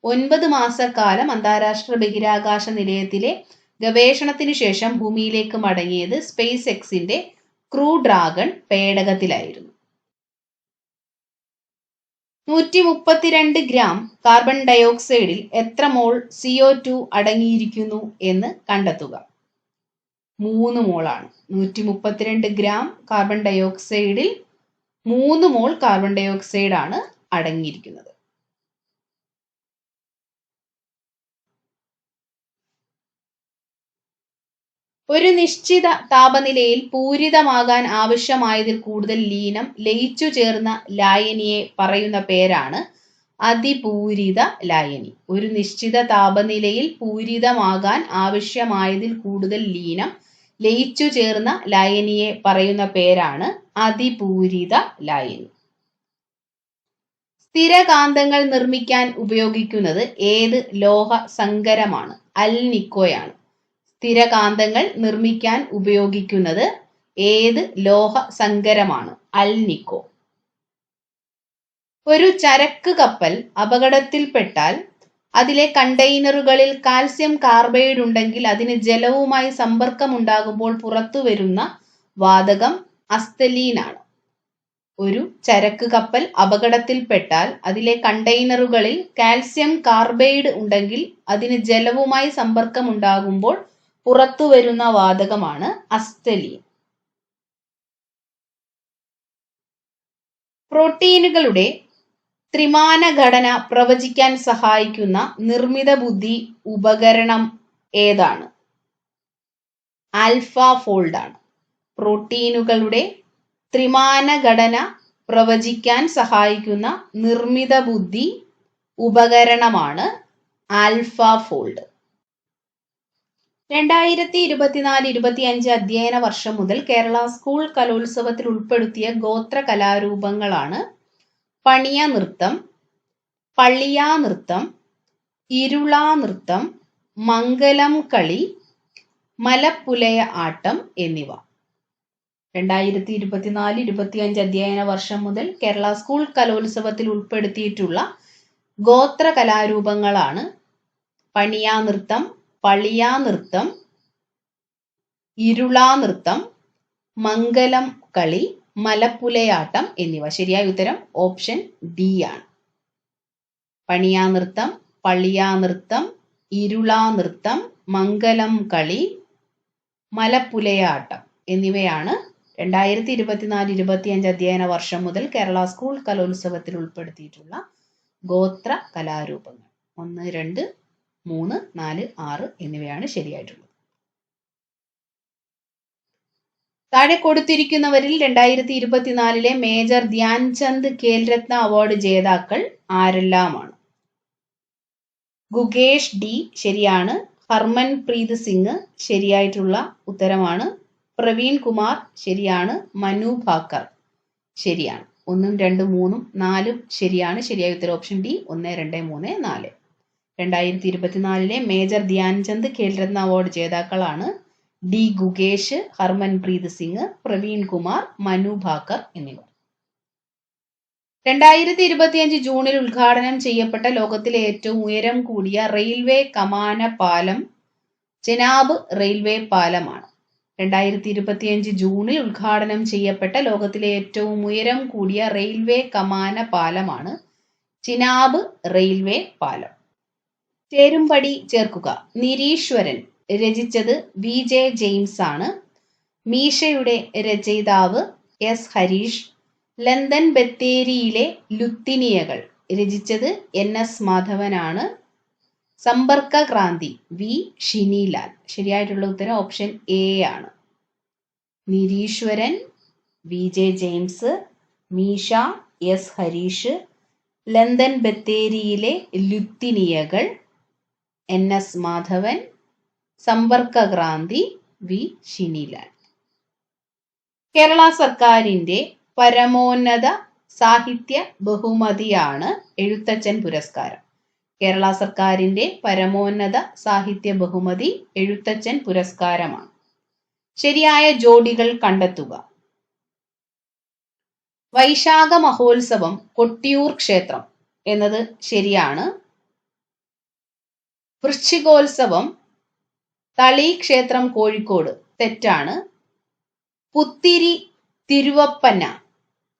9 മാസക്കാലം അന്താരാഷ്ട്ര ബഹിരാകാശ നിലയത്തിലെ ഗവേഷണത്തിനു ശേഷം ഭൂമിയിലേക്ക് മടങ്ങിയത് സ്പേസ് എക്സിന്റെ ക്രൂ ഡ്രാഗൺ പേടകത്തിലായിരുന്നു. 132 ഗ്രാം കാർബൺ ഡയോക്സൈഡിൽ എത്ര മോൾ CO2 അടങ്ങിയിരിക്കുന്നു എന്ന് കണ്ടെത്തുക. 3 മോളാണ്. 132 ഗ്രാം കാർബൺ ഡയോക്സൈഡിൽ 3 മോൾ കാർബൺ ഡയോക്സൈഡ് ആണ് അടങ്ങിയിരിക്കുന്നത്. ഒരു നിശ്ചിത താപനിലയിൽ പൂരിതമാകാൻ ആവശ്യമായതിൽ കൂടുതൽ ലീനം ലയിച്ചു ചേർന്ന ലായനിയെ പറയുന്ന പേരാണ് അതിപൂരിത ലായനി. ഒരു നിശ്ചിത താപനിലയിൽ പൂരിതമാകാൻ ആവശ്യമായതിൽ കൂടുതൽ ലീനം ലയിച്ചു ചേർന്ന ലായനിയെ പറയുന്ന പേരാണ് അതിപൂരിത ലായനി. സ്ഥിരകാന്തങ്ങൾ നിർമ്മിക്കാൻ ഉപയോഗിക്കുന്നത് ഏത് ലോഹ സങ്കരമാണ്? അൽനിക്കോയാണ്. സ്ഥിരകാന്തങ്ങൾ നിർമ്മിക്കാൻ ഉപയോഗിക്കുന്നത് ഏത് ലോഹ സങ്കരമാണ്? അൽനിക്കോ. ഒരു ചരക്ക് കപ്പൽ അപകടത്തിൽപ്പെട്ടാൽ അതിലെ കണ്ടെയ്നറുകളിൽ കാൽസ്യം കാർബൈഡ് ഉണ്ടെങ്കിൽ അതിന് ജലവുമായി സമ്പർക്കമുണ്ടാകുമ്പോൾ പുറത്തുവരുന്ന വാതകം അസ്തലീനാണ്. ഒരു ചരക്ക് കപ്പൽ അപകടത്തിൽപ്പെട്ടാൽ അതിലെ കണ്ടെയ്നറുകളിൽ കാൽസ്യം കാർബൈഡ് ഉണ്ടെങ്കിൽ അതിന് ജലവുമായി സമ്പർക്കമുണ്ടാകുമ്പോൾ പുറത്തുവരുന്ന വാതകമാണ് അസ്തലീൻ. പ്രോട്ടീനുകളുടെ ത്രിമാന ഘടന പ്രവചിക്കാൻ സഹായിക്കുന്ന നിർമ്മിത ബുദ്ധി ഉപകരണം ഏതാണ്? ആൽഫാഫോൾഡ് ആണ്. പ്രോട്ടീനുകളുടെ ത്രിമാന ഘടന പ്രവചിക്കാൻ സഹായിക്കുന്ന നിർമ്മിത ബുദ്ധി ഉപകരണമാണ് ആൽഫാഫോൾഡ്. 2024-25 അധ്യയന വർഷം മുതൽ കേരള സ്കൂൾ കലോത്സവത്തിൽ ഉൾപ്പെടുത്തിയ ഗോത്ര കലാരൂപങ്ങളാണ് പണിയ നൃത്തം, പള്ളിയാ നൃത്തം, ഇരുളാ നൃത്തം, മംഗലം കളി, മലപ്പുലയ ആട്ടം എന്നിവ. 2024-25 അധ്യയന വർഷം മുതൽ കേരള സ്കൂൾ കലോത്സവത്തിൽ ഉൾപ്പെടുത്തിയിട്ടുള്ള ഗോത്ര കലാരൂപങ്ങളാണ് പണിയാ നൃത്തം, പള്ളിയാ നൃത്തം, ഇരുളാ നൃത്തം, മംഗലം കളി, മലപ്പുലയാട്ടം എന്നിവ. ശരിയായ ഉത്തരം ഓപ്ഷൻ ഡി ആണ്. പണിയാ നൃത്തം, പള്ളിയാ നൃത്തം, ഇരുളാ നൃത്തം, മംഗലം കളി, മലപ്പുലയാട്ടം എന്നിവയാണ് 2024-25 അധ്യയന വർഷം മുതൽ കേരള സ്കൂൾ കലോത്സവത്തിൽ ഉൾപ്പെടുത്തിയിട്ടുള്ള ഗോത്ര കലാരൂപങ്ങൾ. 1, 2, 3, 4, 6 എന്നിവയാണ് ശരിയായിട്ടുള്ളത്. താഴെ കൊടുത്തിരിക്കുന്നവരിൽ 2024 മേജർ ധ്യാൻചന്ദ് ഖേൽരത്ന അവാർഡ് ജേതാക്കൾ ആരെല്ലാമാണ്? ഗുകേഷ് ഡി ശരിയാണ്. ഹർമൻപ്രീത് സിംഗ് ശരിയായിട്ടുള്ള ഉത്തരമാണ്. പ്രവീൺ കുമാർ ശരിയാണ്. മനു ഭാക്കർ ശരിയാണ്. 1, 2, 3, 4 ശരിയാണ്. ശരിയായ ഉത്തരം option D 1, 2, 3, 4. 2024 major Dhyan Chand Khel Ratna award ജേതാക്കളാണ് ഡി ഗുകേഷ്, ഹർമൻപ്രീത് സിംഗ്, പ്രവീൺ കുമാർ, മനു ഭാക്കർ എന്നിവർ. 2025 ജൂണിൽ ഉദ്ഘാടനം ചെയ്യപ്പെട്ട ലോകത്തിലെ ഏറ്റവും ഉയരം കൂടിയ റെയിൽവേ കമാന പാലം ചെനാബ് റെയിൽവേ പാലമാണ്. 2025 ജൂണിൽ ഉദ്ഘാടനം ചെയ്യപ്പെട്ട ലോകത്തിലെ ഏറ്റവും ഉയരം കൂടിയ റെയിൽവേ കമാന പാലമാണ് ചിനാബ് റെയിൽവേ പാലം. ചേരുംപടി ചേർക്കുക. നിരീശ്വരൻ രചിച്ചത് VJ ജെയിംസ് ആണ്. മീശയുടെ രചയിതാവ് S ഹരീഷ്. ലണ്ടൻ ബത്തേരിയിലെ ലുത്തിനിയകൾ രചിച്ചത് NS മാധവനാണ്. സമ്പർക്ക ക്രാന്തി V ഷിനിലാൽ. ശരിയായിട്ടുള്ള ഉത്തരം ഓപ്ഷൻ A ആണ്. Nireeshwaran VJ James, Meesha S Harish, London ബത്തേരിയിലെ ലുത്തിനിയകൾ NS മാധവൻ, സമ്പർക്ക ക്രാന്തി V ഷിനിലാൽ. കേരള സർക്കാരിന്റെ പരമോന്നത സാഹിത്യ ബഹുമതിയാണ് എഴുത്തച്ഛൻ പുരസ്കാരം. കേരള സർക്കാരിന്റെ പരമോന്നത സാഹിത്യ ബഹുമതി എഴുത്തച്ഛൻ പുരസ്കാരമാണ്. ശരിയായ ജോഡികൾ കണ്ടെത്തുക. വൈശാഖ മഹോത്സവം കൊട്ടിയൂർ ക്ഷേത്രം എന്നത് ശരിയാണ്. വൃശ്ചികോത്സവം തളി ക്ഷേത്രം കോഴിക്കോട് തെറ്റാണ്. പുത്തിരി തിരുവപ്പന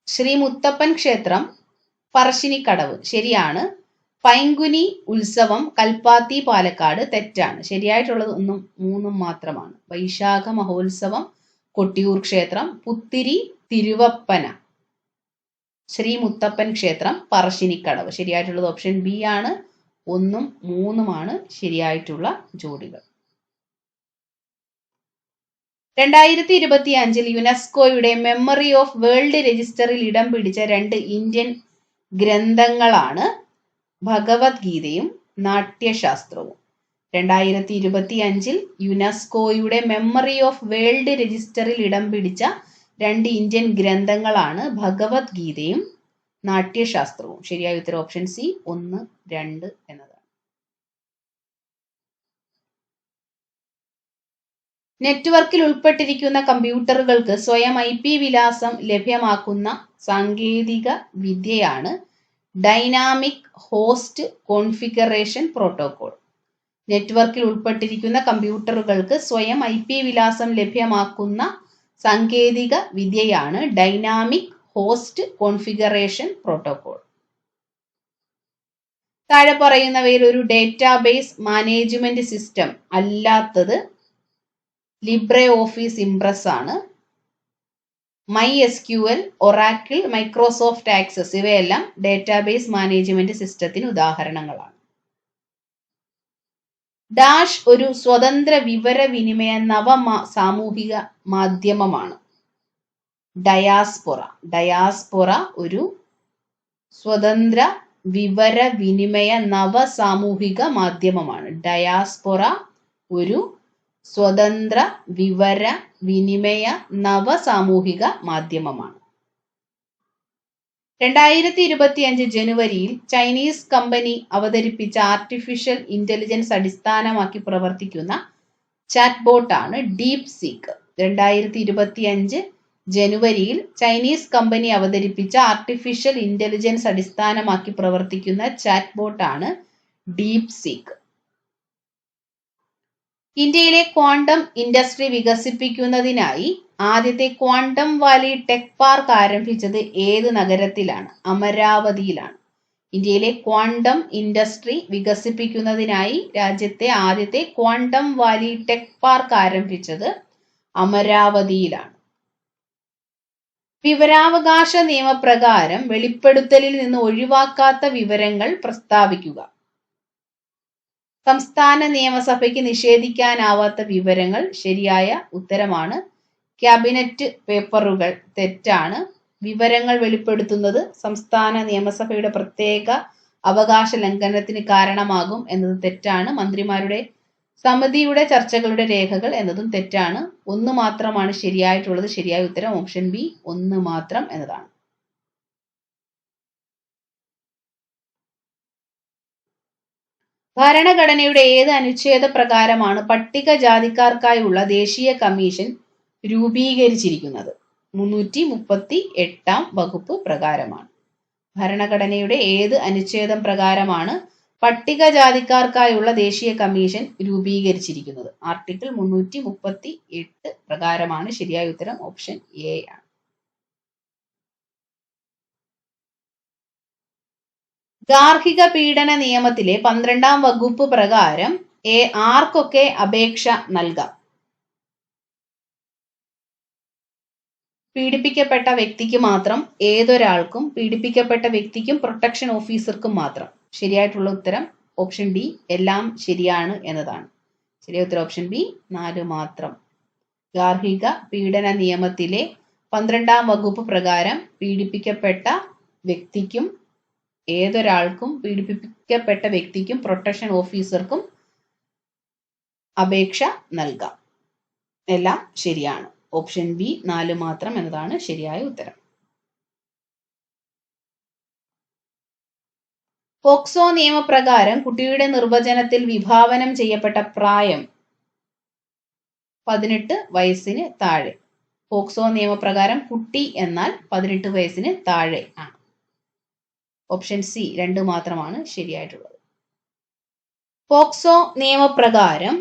ശ്രീ മുത്തപ്പൻ ക്ഷേത്രം പറശ്ശിനിക്കടവ് ശരിയാണ്. പൈങ്കുനി ഉത്സവം കൽപ്പാത്തി പാലക്കാട് തെറ്റാണ്. ശരിയായിട്ടുള്ളത് 1ഉം 3ഉം മാത്രമാണ്. വൈശാഖ മഹോത്സവം കൊട്ടിയൂർ ക്ഷേത്രം, പുത്തിരി തിരുവപ്പന ശ്രീ മുത്തപ്പൻ ക്ഷേത്രം പറശ്ശിനിക്കടവ്. ശരിയായിട്ടുള്ളത് ഓപ്ഷൻ B ആണ്. 1ഉം 3ഉമാണ് ശരിയായിട്ടുള്ള ജോഡികൾ. 2025 യുനെസ്കോയുടെ മെമ്മറി ഓഫ് വേൾഡ് രജിസ്റ്ററിൽ ഇടം പിടിച്ച 2 ഇന്ത്യൻ ഗ്രന്ഥങ്ങളാണ് ഭഗവത്ഗീതയും നാട്യശാസ്ത്രവും. 2025 യുനെസ്കോയുടെ മെമ്മറി ഓഫ് വേൾഡ് രജിസ്റ്ററിൽ ഇടം പിടിച്ച 2 ഇന്ത്യൻ ഗ്രന്ഥങ്ങളാണ് ഭഗവത്ഗീതയും നാട്യശാസ്ത്രവും. ശരിയായ ഉത്തരം ഓപ്ഷൻ C 1, 2 എന്നതാണ്. നെറ്റ്വർക്കിൽ ഉൾപ്പെട്ടിരിക്കുന്ന കമ്പ്യൂട്ടറുകൾക്ക് സ്വയം IP വിലാസം ലഭ്യമാക്കുന്ന സാങ്കേതിക വിദ്യയാണ് ഡൈനാമിക് ഹോസ്റ്റ് കോൺഫിഗറേഷൻ പ്രോട്ടോകോൾ. നെറ്റ്വർക്കിൽ ഉൾപ്പെട്ടിരിക്കുന്ന കമ്പ്യൂട്ടറുകൾക്ക് സ്വയം IP വിലാസം ലഭ്യമാക്കുന്ന സാങ്കേതിക വിദ്യയാണ് ഡൈനാമിക് ഹോസ്റ്റ് കോൺഫിഗറേഷൻ പ്രോട്ടോകോൾ. താഴെ പറയുന്നവയിൽ ഒരു ഡേറ്റാബേസ് മാനേജ്മെന്റ് സിസ്റ്റം അല്ലാത്തത് ലിബ്രെ ഓഫീസ് ഇംപ്രസ് ആണ്. MySQL, ഒറാക്കിൾ, മൈക്രോസോഫ്റ്റ് ആക്സസ് ഇവയെല്ലാം ഡേറ്റാബേസ് മാനേജ്മെന്റ് സിസ്റ്റത്തിന് ഉദാഹരണങ്ങളാണ്. ഡാഷ് ഒരു സ്വതന്ത്ര വിവരവിനിമയ സാമൂഹിക മാധ്യമമാണ്. ഡയാസ്പൊറ. ഡയാസ്പൊറ ഒരു സ്വതന്ത്ര വിവരവിനിമയ സാമൂഹിക മാധ്യമമാണ്. ഡയാസ്പൊറ ഒരു സ്വതന്ത്ര വിവര വിനിമയ സാമൂഹിക മാധ്യമമാണ്. 2025 ജനുവരിയിൽ ചൈനീസ് കമ്പനി അവതരിപ്പിച്ച ആർട്ടിഫിഷ്യൽ ഇന്റലിജൻസ് അടിസ്ഥാനമാക്കി പ്രവർത്തിക്കുന്ന ചാറ്റ് ബോട്ടാണ് ഡീപ് സീക്ക്. 2025 ജനുവരിയിൽ ചൈനീസ് കമ്പനി അവതരിപ്പിച്ച ആർട്ടിഫിഷ്യൽ ഇന്റലിജൻസ് അടിസ്ഥാനമാക്കി പ്രവർത്തിക്കുന്ന ചാറ്റ് ബോട്ടാണ് ഡീപ് സീക്ക്. ഇന്ത്യയിലെ ക്വാണ്ടം ഇൻഡസ്ട്രി വികസിപ്പിക്കുന്നതിനായി ആദ്യത്തെ ക്വാണ്ടം വാലി ടെക് പാർക്ക് ആരംഭിച്ചത് ഏത് നഗരത്തിലാണ്? അമരാവതിയിലാണ്. ഇന്ത്യയിലെ ക്വാണ്ടം ഇൻഡസ്ട്രി വികസിപ്പിക്കുന്നതിനായി രാജ്യത്തെ ആദ്യത്തെ ക്വാണ്ടം വാലി ടെക് പാർക്ക് ആരംഭിച്ചത് അമരാവതിയിലാണ്. വിവരാവകാശ നിയമപ്രകാരം വെളിപ്പെടുത്തലിൽ നിന്ന് ഒഴിവാക്കാത്ത വിവരങ്ങൾ പ്രസ്താവിക്കുക. സംസ്ഥാന നിയമസഭയ്ക്ക് നിഷേധിക്കാനാവാത്ത വിവരങ്ങൾ ശരിയായ ഉത്തരമാണ്. ക്യാബിനറ്റ് പേപ്പറുകൾ തെറ്റാണ്. വിവരങ്ങൾ വെളിപ്പെടുത്തുന്നത് സംസ്ഥാന നിയമസഭയുടെ പ്രത്യേക അവകാശ ലംഘനത്തിന് കാരണമാകും എന്നത് തെറ്റാണ്. മന്ത്രിമാരുടെ സമിതിയുടെ ചർച്ചകളുടെ രേഖകൾ എന്നതും തെറ്റാണ്. ഒന്ന് മാത്രമാണ് ശരിയായിട്ടുള്ളത്. ശരിയായ ഉത്തരം ഓപ്ഷൻ ബി, ഒന്ന് മാത്രം എന്നതാണ്. ഭരണഘടനയുടെ ഏത് അനുച്ഛേദ പ്രകാരമാണ് പട്ടികജാതിക്കാർക്കായുള്ള ദേശീയ കമ്മീഷൻ രൂപീകരിച്ചിരിക്കുന്നത്? 338 വകുപ്പ് പ്രകാരമാണ്. ഭരണഘടനയുടെ ഏത് അനുച്ഛേദം പ്രകാരമാണ് പട്ടികജാതിക്കാർക്കായുള്ള ദേശീയ കമ്മീഷൻ രൂപീകരിച്ചിരിക്കുന്നത്? ആർട്ടിക്കിൾ 338 പ്രകാരമാണ്. ശരിയായ ഉത്തരം ഓപ്ഷൻ എ ആണ്. ഗാർഹിക പീഡന നിയമത്തിലെ 12-ാം വകുപ്പ് പ്രകാരം ആർക്കൊക്കെ അപേക്ഷ നൽകാം? പീഡിപ്പിക്കപ്പെട്ട വ്യക്തിക്ക് മാത്രം, ഏതൊരാൾക്കും, പീഡിപ്പിക്കപ്പെട്ട വ്യക്തിക്കും പ്രൊട്ടക്ഷൻ ഓഫീസർക്കും മാത്രം. ശരിയായിട്ടുള്ള ഉത്തരം ഓപ്ഷൻ ഡി, എല്ലാം ശരിയാണ് എന്നതാണ്. ശരിയായ ഉത്തരം ഓപ്ഷൻ ബി, 4 മാത്രം. ഗാർഹിക പീഡന നിയമത്തിലെ 12-ാം വകുപ്പ് പ്രകാരം പീഡിപ്പിക്കപ്പെട്ട വ്യക്തിക്കും, ഏതൊരാൾക്കും, പീഡിപ്പിക്കപ്പെട്ട വ്യക്തിക്കും പ്രൊട്ടക്ഷൻ ഓഫീസർക്കും അപേക്ഷ നൽകാം. എല്ലാം ശരിയാണ്. ഓപ്ഷൻ ബി, 4 മാത്രം എന്നതാണ് ശരിയായ ഉത്തരം. പോക്സോ നിയമപ്രകാരം കുട്ടിയുടെ നിർവചനത്തിൽ വിഭാവനം ചെയ്യപ്പെട്ട പ്രായം 18 വയസ്സിന് താഴെ. പോക്സോ നിയമപ്രകാരം കുട്ടി എന്നാൽ 18 വയസ്സിന് താഴെ ആണ്. ഓപ്ഷൻ സി, 2 മാത്രമാണ് ശരിയായിട്ടുള്ളത്. പോക്സോ നിയമപ്രകാരം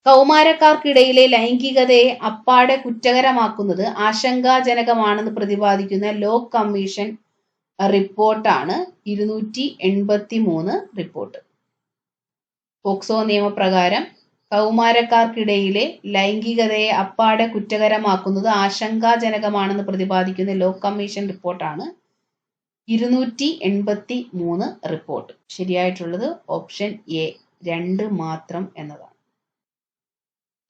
കൗമാരക്കാർക്കിടയിലെ ലൈംഗികതയെ അപ്പാടെ കുറ്റകരമാക്കുന്നത് ആശങ്കാജനകമാണെന്ന് പ്രതിപാദിക്കുന്ന ലോ കമ്മീഷൻ റിപ്പോർട്ടാണ് 283 റിപ്പോർട്ട്. പോക്സോ നിയമപ്രകാരം കൗമാരക്കാർക്കിടയിലെ ലൈംഗികതയെ അപ്പാടെ കുറ്റകരമാക്കുന്നത് ആശങ്കാജനകമാണെന്ന് പ്രതിപാദിക്കുന്ന ലോ കമ്മീഷൻ റിപ്പോർട്ടാണ് 283 റിപ്പോർട്ട്. ശരിയായിട്ടുള്ളത് ഓപ്ഷൻ എ, 2 മാത്രം എന്നതാണ്.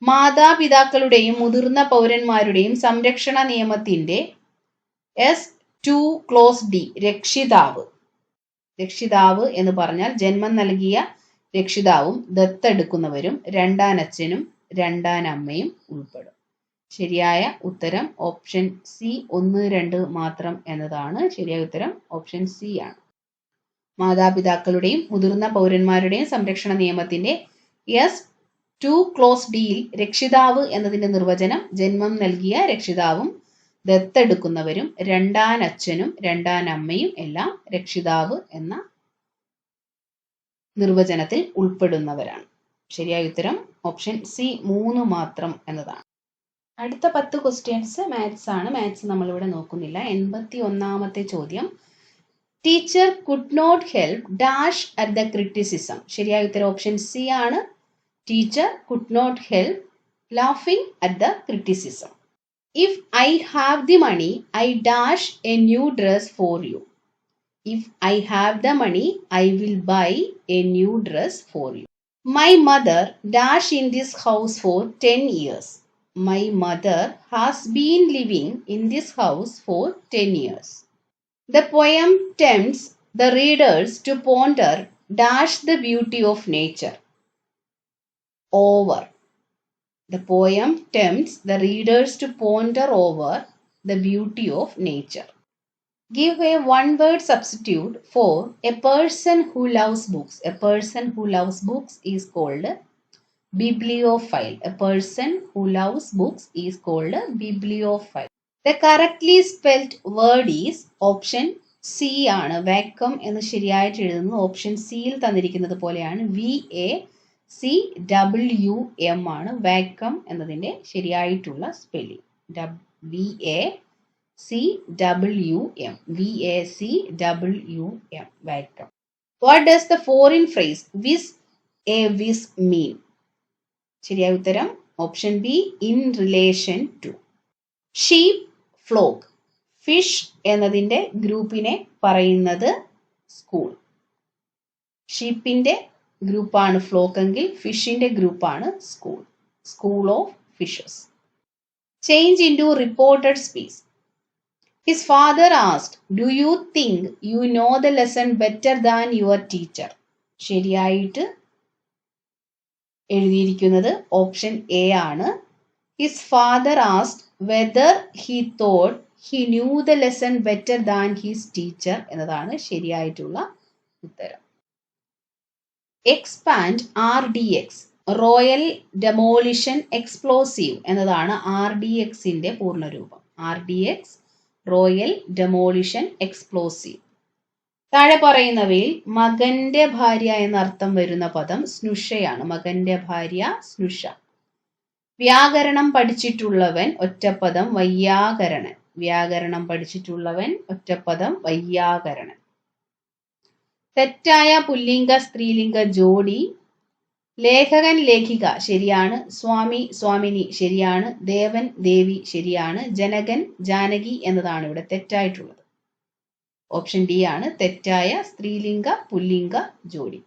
മാതാപിതാക്കളുടെയും മുതിർന്ന പൗരന്മാരുടെയും സംരക്ഷണ നിയമത്തിന്റെ S2 ക്ലോസ് ഡി രക്ഷിതാവ് എന്ന് പറഞ്ഞാൽ ജന്മം നൽകിയ രക്ഷിതാവും ദത്തെടുക്കുന്നവരും രണ്ടാനച്ഛനും രണ്ടാനമ്മയും ഉൾപ്പെടും. ശരിയായ ഉത്തരം ഓപ്ഷൻ സി, 1, 2 മാത്രം എന്നതാണ്. ശരിയായ ഉത്തരം ഓപ്ഷൻ സി ആണ്. മാതാപിതാക്കളുടെയും മുതിർന്ന പൗരന്മാരുടെയും സംരക്ഷണ നിയമത്തിന്റെ S2 ക്ലോസ് ഡിയിൽ രക്ഷിതാവ് എന്നതിന്റെ നിർവചനം ജന്മം നൽകിയ രക്ഷിതാവും ദത്തെടുക്കുന്നവരും രണ്ടാനച്ഛനും രണ്ടാനമ്മയും എല്ലാം രക്ഷിതാവ് എന്ന നിർവചനത്തിൽ ഉൾപ്പെടുന്നവരാണ്. ശരിയായ ഉത്തരം ഓപ്ഷൻ സി, 3 മാത്രം എന്നതാണ്. അടുത്ത 10 ക്വസ്റ്റ്യൻസ് മാത്സ് ആണ്. മാത്സ് നമ്മളിവിടെ നോക്കുന്നില്ല. 81-ാമത്തെ ചോദ്യം, teacher could not help dash at the criticism. ശരിയായ ഉത്തരം ഓപ്ഷൻ സി ആണ്. Teacher could not help laughing at the criticism. If I have the money I dash a new dress for you. If I have the money, I will buy a new dress for you. My mother dash in this house for 10 years. My mother has been living in this house for 10 years. The poem tempts the readers to ponder dash the beauty of nature. Over. The poem tempts the readers to ponder over the beauty of nature. Give a one-word substitute for a person who loves books. A person who loves books is called bibliophile. A person who loves books is called bibliophile. The correctly spelled word is option C ആണ്. വാക്വം എന്ന് ശരിയായിട്ട് എഴുതുന്നത് ഓപ്ഷൻ സിയിൽ തന്നിരിക്കുന്നത് പോലെയാണ്. VACWM ആണ് വാക്വം എന്നതിന്റെ ശരിയായിട്ടുള്ള spelling. VACWM vacuum. What does the foreign phrase "whiz a whiz" mean? ശരിയായ ഉത്തരം option B, in relation to. Sheep flock. Fish എന്നതിന്റെ ഗ്രൂപ്പിനെ പറയുന്നത് സ്കൂൾ. ഷീപ്പിന്റെ ഗ്രൂപ്പാണ് ഫ്ലോക്ക് എങ്കിൽ ഫിഷിന്റെ ഗ്രൂപ്പാണ് school. School of fishes. Change into reported speech. His father asked, "Do you think you know the lesson better than your teacher?" ശരിയായിട്ട് എഴുതിയിരിക്കുന്നത് ഓപ്ഷൻ എ ആണ്. His father asked whether he thought he knew the lesson better than his teacher എന്നതാണ് ശരിയായിട്ടുള്ള ഉത്തരം. Expand R D X royal demolition explosive എന്നതാണ് ആർ ഡി എക്സിന്റെ പൂർണ്ണരൂപം. R D X royal demolition explosive. താഴെ പറയുന്നവയിൽ മകന്റെ ഭാര്യ എന്നർത്ഥം വരുന്ന പദം സ്നുഷയാണ്. മകന്റെ ഭാര്യ സ്നുഷ. വ്യാകരണം പഠിച്ചിട്ടുള്ളവൻ ഒറ്റപ്പദം വൈയാകരണൻ. വ്യാകരണം പഠിച്ചിട്ടുള്ളവൻ ഒറ്റപ്പദം വൈയാകരണൻ. തെറ്റായ പുല്ലിംഗ സ്ത്രീലിംഗ ജോഡി ലേഖകൻ ലേഖിക ശരിയാണ്. സ്വാമി സ്വാമിനി ശരിയാണ്. ദേവൻ ദേവി ശരിയാണ്. ജനകൻ ജാനകി എന്നതാണ് ഇവിടെ തെറ്റായിട്ടുള്ളത്. ഓപ്ഷൻ ഡി ആണ് തെറ്റായ സ്ത്രീലിംഗ പുല്ലിംഗ ജോഡി.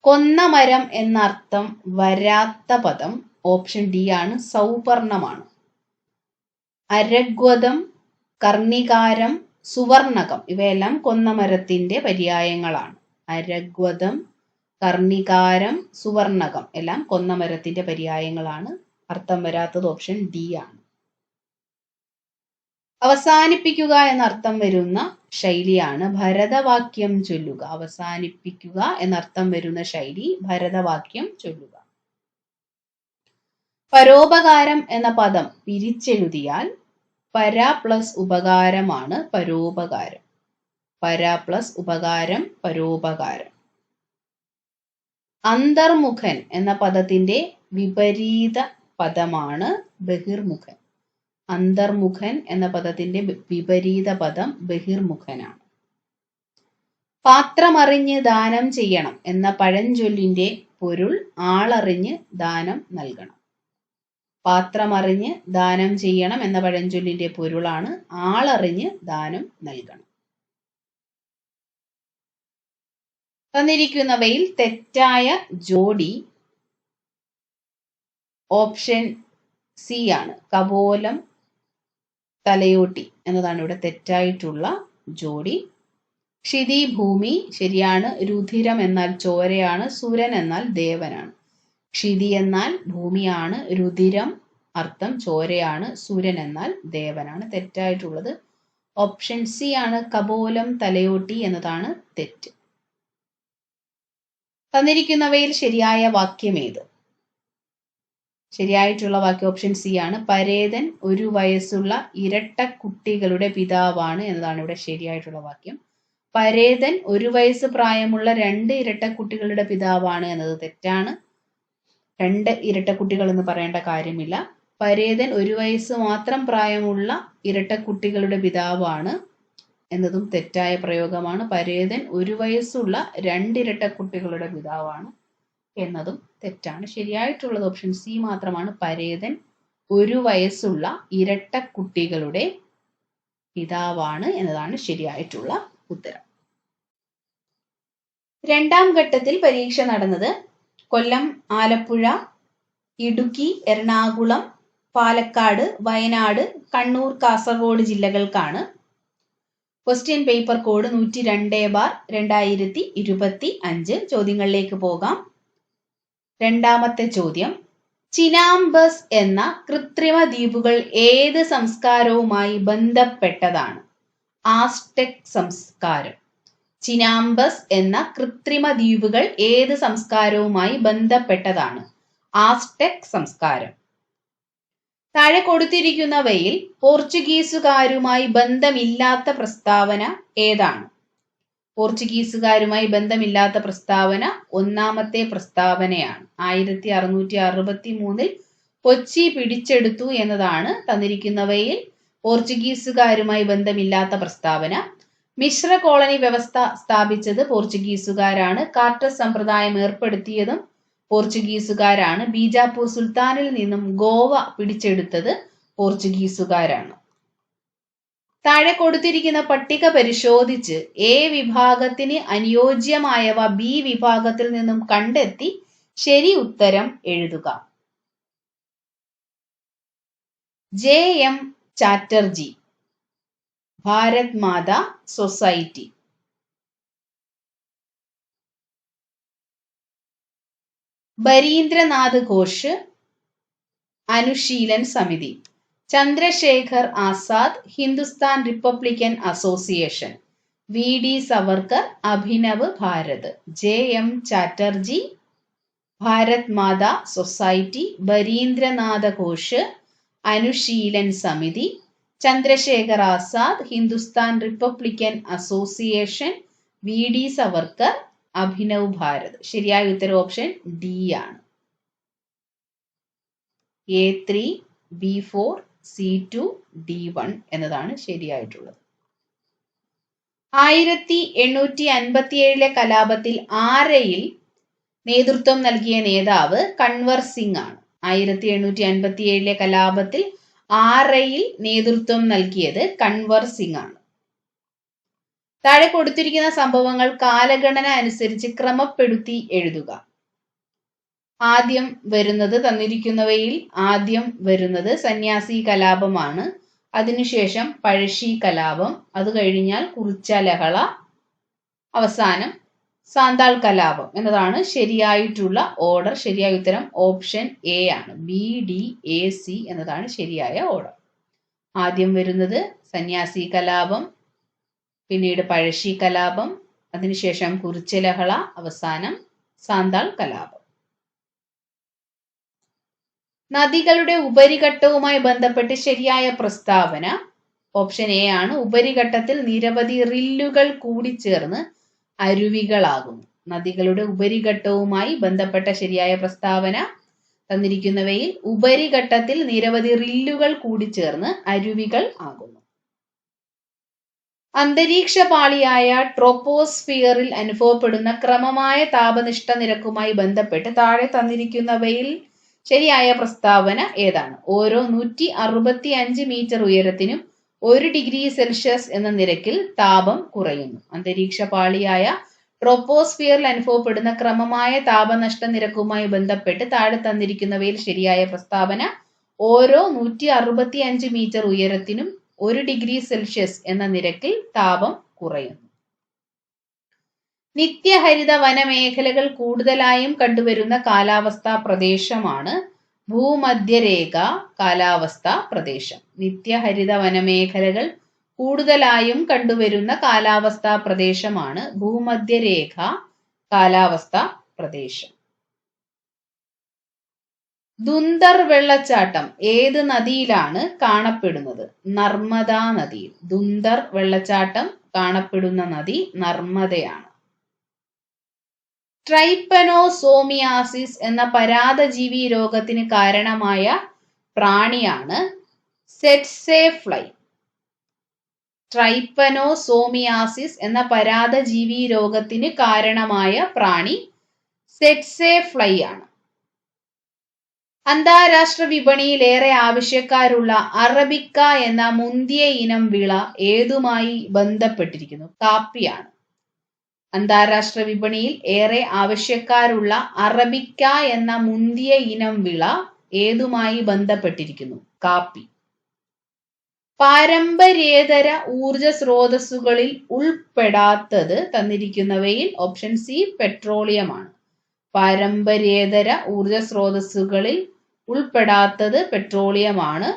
കൊന്ന മരം എന്നർത്ഥം വരാത്ത പദം ഓപ്ഷൻ ഡി ആണ് സൗപർണമാണ്. അരഗ്വതം, കർണികാരം, സുവർണകം ഇവയെല്ലാം കൊന്നമരത്തിന്റെ പര്യായങ്ങളാണ്. അരഗ്വതം, കർണികാരം, സുവർണകം എല്ലാം കൊന്നമരത്തിന്റെ പര്യായങ്ങളാണ്. അർത്ഥം വരാത്തത് ഓപ്ഷൻ ഡി ആണ്. അവസാനിപ്പിക്കുക എന്നർത്ഥം വരുന്ന ശൈലിയാണ് ഭരതവാക്യം ചൊല്ലുക. അവസാനിപ്പിക്കുക എന്നർത്ഥം വരുന്ന ശൈലി ഭരതവാക്യം ചൊല്ലുക. പരോപകാരം എന്ന പദം പിരിച്ചെഴുതിയാൽ പര പ്ലസ് ഉപകാരമാണ് പരോപകാരം. പര പ്ലസ് ഉപകാരം പരോപകാരം. അന്തർമുഖൻ എന്ന പദത്തിന്റെ വിപരീത പദമാണ് ബഹിർമുഖൻ. അന്തർമുഖൻ എന്ന പദത്തിന്റെ വിപരീത പദം ബഹിർമുഖനാണ്. പാത്രമറിഞ്ഞ് ദാനം ചെയ്യണം എന്ന പഴഞ്ചൊല്ലിന്റെ പൊരുൾ ആളറിഞ്ഞ് ദാനം നൽകണം. പാത്രമറിഞ്ഞ് ദാനം ചെയ്യണം എന്ന പഴഞ്ചൊല്ലിന്റെ പൊരുളാണ് ആളറിഞ്ഞ് ദാനം നൽകണം. തന്നിരിക്കുന്നവയിൽ തെറ്റായ ജോഡി ഓപ്ഷൻ സി ആണ്. കപോലം തലയോട്ടി എന്നതാണ് ഇവിടെ തെറ്റായിട്ടുള്ള ജോഡി. ക്ഷിതി ഭൂമി ശരിയാണ്. രുധിരം എന്നാൽ ചോരയാണ്. സുരൻ എന്നാൽ ദേവനാണ്. ക്ഷിതി എന്നാൽ ഭൂമിയാണ്. രുധിരം അർത്ഥം ചോരയാണ്. സുരൻ എന്നാൽ ദേവനാണ്. തെറ്റായിട്ടുള്ളത് ഓപ്ഷൻ സി ആണ്. കപോലം തലയോട്ടി എന്നതാണ് തെറ്റ്. തന്നിരിക്കുന്നവയിൽ ശരിയായ വാക്യം ഏത്? ശരിയായിട്ടുള്ള വാക്യം ഓപ്ഷൻ സി ആണ്. പരേതൻ ഒരു വയസ്സുള്ള ഇരട്ട കുട്ടികളുടെ പിതാവാണ് എന്നതാണ് ഇവിടെ ശരിയായിട്ടുള്ള വാക്യം. പരേതൻ ഒരു വയസ്സ് പ്രായമുള്ള 2 ഇരട്ട കുട്ടികളുടെ പിതാവാണ് എന്നത് തെറ്റാണ്. 2 ഇരട്ട കുട്ടികൾ എന്ന് പറയേണ്ട കാര്യമില്ല. പരേതൻ ഒരു വയസ്സ് മാത്രം പ്രായമുള്ള ഇരട്ട കുട്ടികളുടെ പിതാവാണ് എന്നതും തെറ്റായ പ്രയോഗമാണ്. പരേതൻ ഒരു വയസ്സുള്ള 2 ഇരട്ട കുട്ടികളുടെ പിതാവാണ് എന്നതും തെറ്റാണ്. ശരിയായിട്ടുള്ളത് ഓപ്ഷൻ സി മാത്രമാണ്. പരേതൻ ഒരു വയസ്സുള്ള ഇരട്ട കുട്ടികളുടെ പിതാവാണ് എന്നതാണ് ശരിയായിട്ടുള്ള ഉത്തരം. രണ്ടാം ഘട്ടത്തിൽ പരീക്ഷ നടന്നത് കൊല്ലം, ആലപ്പുഴ, ഇടുക്കി, എറണാകുളം, പാലക്കാട്, വയനാട്, കണ്ണൂർ, കാസർഗോഡ് ജില്ലകൾക്കാണ്. Question paper code 102/2025. ചോദ്യങ്ങളിലേക്ക് പോകാം. രണ്ടാമത്തെ ചോദ്യം, ചിനാംബസ് എന്ന കൃത്രിമ ദ്വീപുകൾ ഏത് സംസ്കാരവുമായി ബന്ധപ്പെട്ടതാണ്? ആസ്ടെക് സംസ്കാരം. ചിനാംബസ് എന്ന കൃത്രിമ ദ്വീപുകൾ ഏത് സംസ്കാരവുമായി ബന്ധപ്പെട്ടതാണ്? ആസ്ടെക് സംസ്കാരം. താഴെ കൊടുത്തിരിക്കുന്നവയിൽ പോർച്ചുഗീസുകാരുമായി ബന്ധമില്ലാത്ത പ്രസ്താവന ഏതാണ്? പോർച്ചുഗീസുകാരുമായി ബന്ധമില്ലാത്ത പ്രസ്താവന ഒന്നാമത്തെ പ്രസ്താവനയാണ്. 1663 കൊച്ചി പിടിച്ചെടുത്തു എന്നതാണ് തന്നിരിക്കുന്നവയിൽ പോർച്ചുഗീസുകാരുമായി ബന്ധമില്ലാത്ത പ്രസ്താവന. മിശ്ര കോളനി വ്യവസ്ഥ സ്ഥാപിച്ചത് പോർച്ചുഗീസുകാരാണ്. കാർട്ടർ സമ്പ്രദായം ഏർപ്പെടുത്തിയതും പോർച്ചുഗീസുകാരാണ്. ബീജാപ്പൂർ സുൽത്താനിൽ നിന്നും ഗോവ പിടിച്ചെടുത്തത് പോർച്ചുഗീസുകാരാണ്. താഴെ കൊടുത്തിരിക്കുന്ന പട്ടിക പരിശോധിച്ച് എ വിഭാഗത്തിന് അനുയോജ്യമായവ ബി വിഭാഗത്തിൽ നിന്നും കണ്ടെത്തി ശരി ഉത്തരം എഴുതുക. J M. Chatterjee, Bharat Mata society. Barindranath Ghosh Anushilan Samiti. Chandrashekhar Azad Hindustan republican association. V D Savarkar Abhinav Bharat. J M Chatterjee Bharat Mata society. Barindranath Ghosh Anushilan Samiti. Chandrashekhar Azad Hindustan republican association. V D Savarkar Abhinav Bharat. ശരിയായ ഉത്തരം ഓപ്ഷൻ ഡി ആണ്. A3, B4, C2, D1 എന്നതാണ് ശരിയായിട്ടുള്ളത്. 1857 കലാപത്തിൽ ആരയിൽ നേതൃത്വം നൽകിയ നേതാവ് കൻവർ സിംഗ് ആണ്. 1857 കലാപത്തിൽ ആരയിൽ നേതൃത്വം നൽകിയത് കൻവർ സിംഗ് ആണ്. താഴെ കൊടുത്തിരിക്കുന്ന സംഭവങ്ങൾ കാലഗണന അനുസരിച്ച് ക്രമപ്പെടുത്തി എഴുതുക. ആദ്യം വരുന്നത് തന്നിരിക്കുന്നവയിൽ ആദ്യം വരുന്നത് സന്യാസി കലാപമാണ്. അതിനുശേഷം പഴശ്ശി കലാപം, അത് കഴിഞ്ഞാൽ കുറിച്ച ലഹള, അവസാനം സാന്താൾ കലാപം എന്നതാണ് ശരിയായിട്ടുള്ള ഓർഡർ. ശരിയായ ഉത്തരം ഓപ്ഷൻ എ ആണ്. BDAC എന്നതാണ് ശരിയായ ഓർഡർ. ആദ്യം വരുന്നത് സന്യാസി കലാപം, പിന്നീട് പഴശ്ശി കലാപം, അതിനുശേഷം കുറിച്ച ലഹള, അവസാനം സാന്താൾ കലാപം. നദികളുടെ ഉപരിഘട്ടവുമായി ബന്ധപ്പെട്ട് ശരിയായ പ്രസ്താവന ഓപ്ഷൻ എ ആണ്. ഉപരിഘട്ടത്തിൽ നിരവധി റില്ലുകൾ കൂടിച്ചേർന്ന് അരുവികളാകുന്നു. നദികളുടെ ഉപരിഘട്ടവുമായി ബന്ധപ്പെട്ട ശരിയായ പ്രസ്താവന തന്നിരിക്കുന്നവയിൽ ഉപരിഘട്ടത്തിൽ നിരവധി റില്ലുകൾ കൂടിച്ചേർന്ന് അരുവികൾ ആകുന്നു. അന്തരീക്ഷ പാളിയായ ട്രോപ്പോസ്ഫിയറിൽ അനുഭവപ്പെടുന്ന ക്രമമായ താപനിഷ്ഠ നിരക്കുമായി ബന്ധപ്പെട്ട് താഴെ തന്നിരിക്കുന്നവയിൽ ശരിയായ പ്രസ്താവന ഏതാണ്? ഓരോ 165 മീറ്റർ ഉയരത്തിനും 1 ഡിഗ്രി സെൽഷ്യസ് എന്ന നിരക്കിൽ താപം കുറയുന്നു. അന്തരീക്ഷ പാളിയായ ട്രോപ്പോസ്ഫിയറിൽ അനുഭവപ്പെടുന്ന ക്രമമായ താപനഷ്ട നിരക്കുമായി ബന്ധപ്പെട്ട് താഴെ തന്നിരിക്കുന്നവയിൽ ശരിയായ പ്രസ്താവന ഓരോ 165 മീറ്റർ ഉയരത്തിനും 1 ഡിഗ്രി സെൽഷ്യസ് എന്ന നിരക്കിൽ താപം കുറയുന്നു. നിത്യഹരിത വനമേഖലകൾ കൂടുതലായും കണ്ടുവരുന്ന കാലാവസ്ഥാ പ്രദേശമാണ് ഭൂമധ്യരേഖ കാലാവസ്ഥാ പ്രദേശം. നിത്യഹരിത വനമേഖലകൾ കൂടുതലായും കണ്ടുവരുന്ന കാലാവസ്ഥാ പ്രദേശമാണ് ഭൂമധ്യരേഖ കാലാവസ്ഥാ പ്രദേശം. ദുന്ദർ വെള്ളച്ചാട്ടം ഏത് നദിയിലാണ് കാണപ്പെടുന്നത്? നർമ്മദാ നദിയിൽ. ദുന്ദർ വെള്ളച്ചാട്ടം കാണപ്പെടുന്ന നദി നർമ്മദയാണ്. ട്രൈപ്പനോസോമിയാസിസ് എന്ന പരാദജീവി രോഗത്തിന് കാരണമായ പ്രാണിയാണ് സെറ്റ്സെ ഫ്ലൈ. ട്രൈപ്പനോസോമിയാസിസ് എന്ന പരാദജീവി രോഗത്തിന് കാരണമായ പ്രാണി സെറ്റ്സെ ഫ്ലൈ ആണ്. അന്താരാഷ്ട്ര വിപണിയിൽ ഏറെ ആവശ്യക്കാരുള്ള അറബിക്ക എന്ന മുന്തിയ ഇനം വിള ഏതുമായി ബന്ധപ്പെട്ടിരിക്കുന്നു? കാപ്പിയാണ്. അന്താരാഷ്ട്ര വിപണിയിൽ ഏറെ ആവശ്യക്കാരുള്ള അറബിക്ക എന്ന മുന്തിയ ഇനം വിള ഏതുമായി ബന്ധപ്പെട്ടിരിക്കുന്നു? കാപ്പി. പാരമ്പര്യേതര ഊർജ സ്രോതസ്സുകളിൽ ഉൾപ്പെടാത്തത് തന്നിരിക്കുന്നവയിൽ ഓപ്ഷൻ സി പെട്രോളിയമാണ്. പാരമ്പര്യേതര ഊർജ സ്രോതസ്സുകളിൽ ഉൾപ്പെടാത്തത് പെട്രോളിയമാണ്.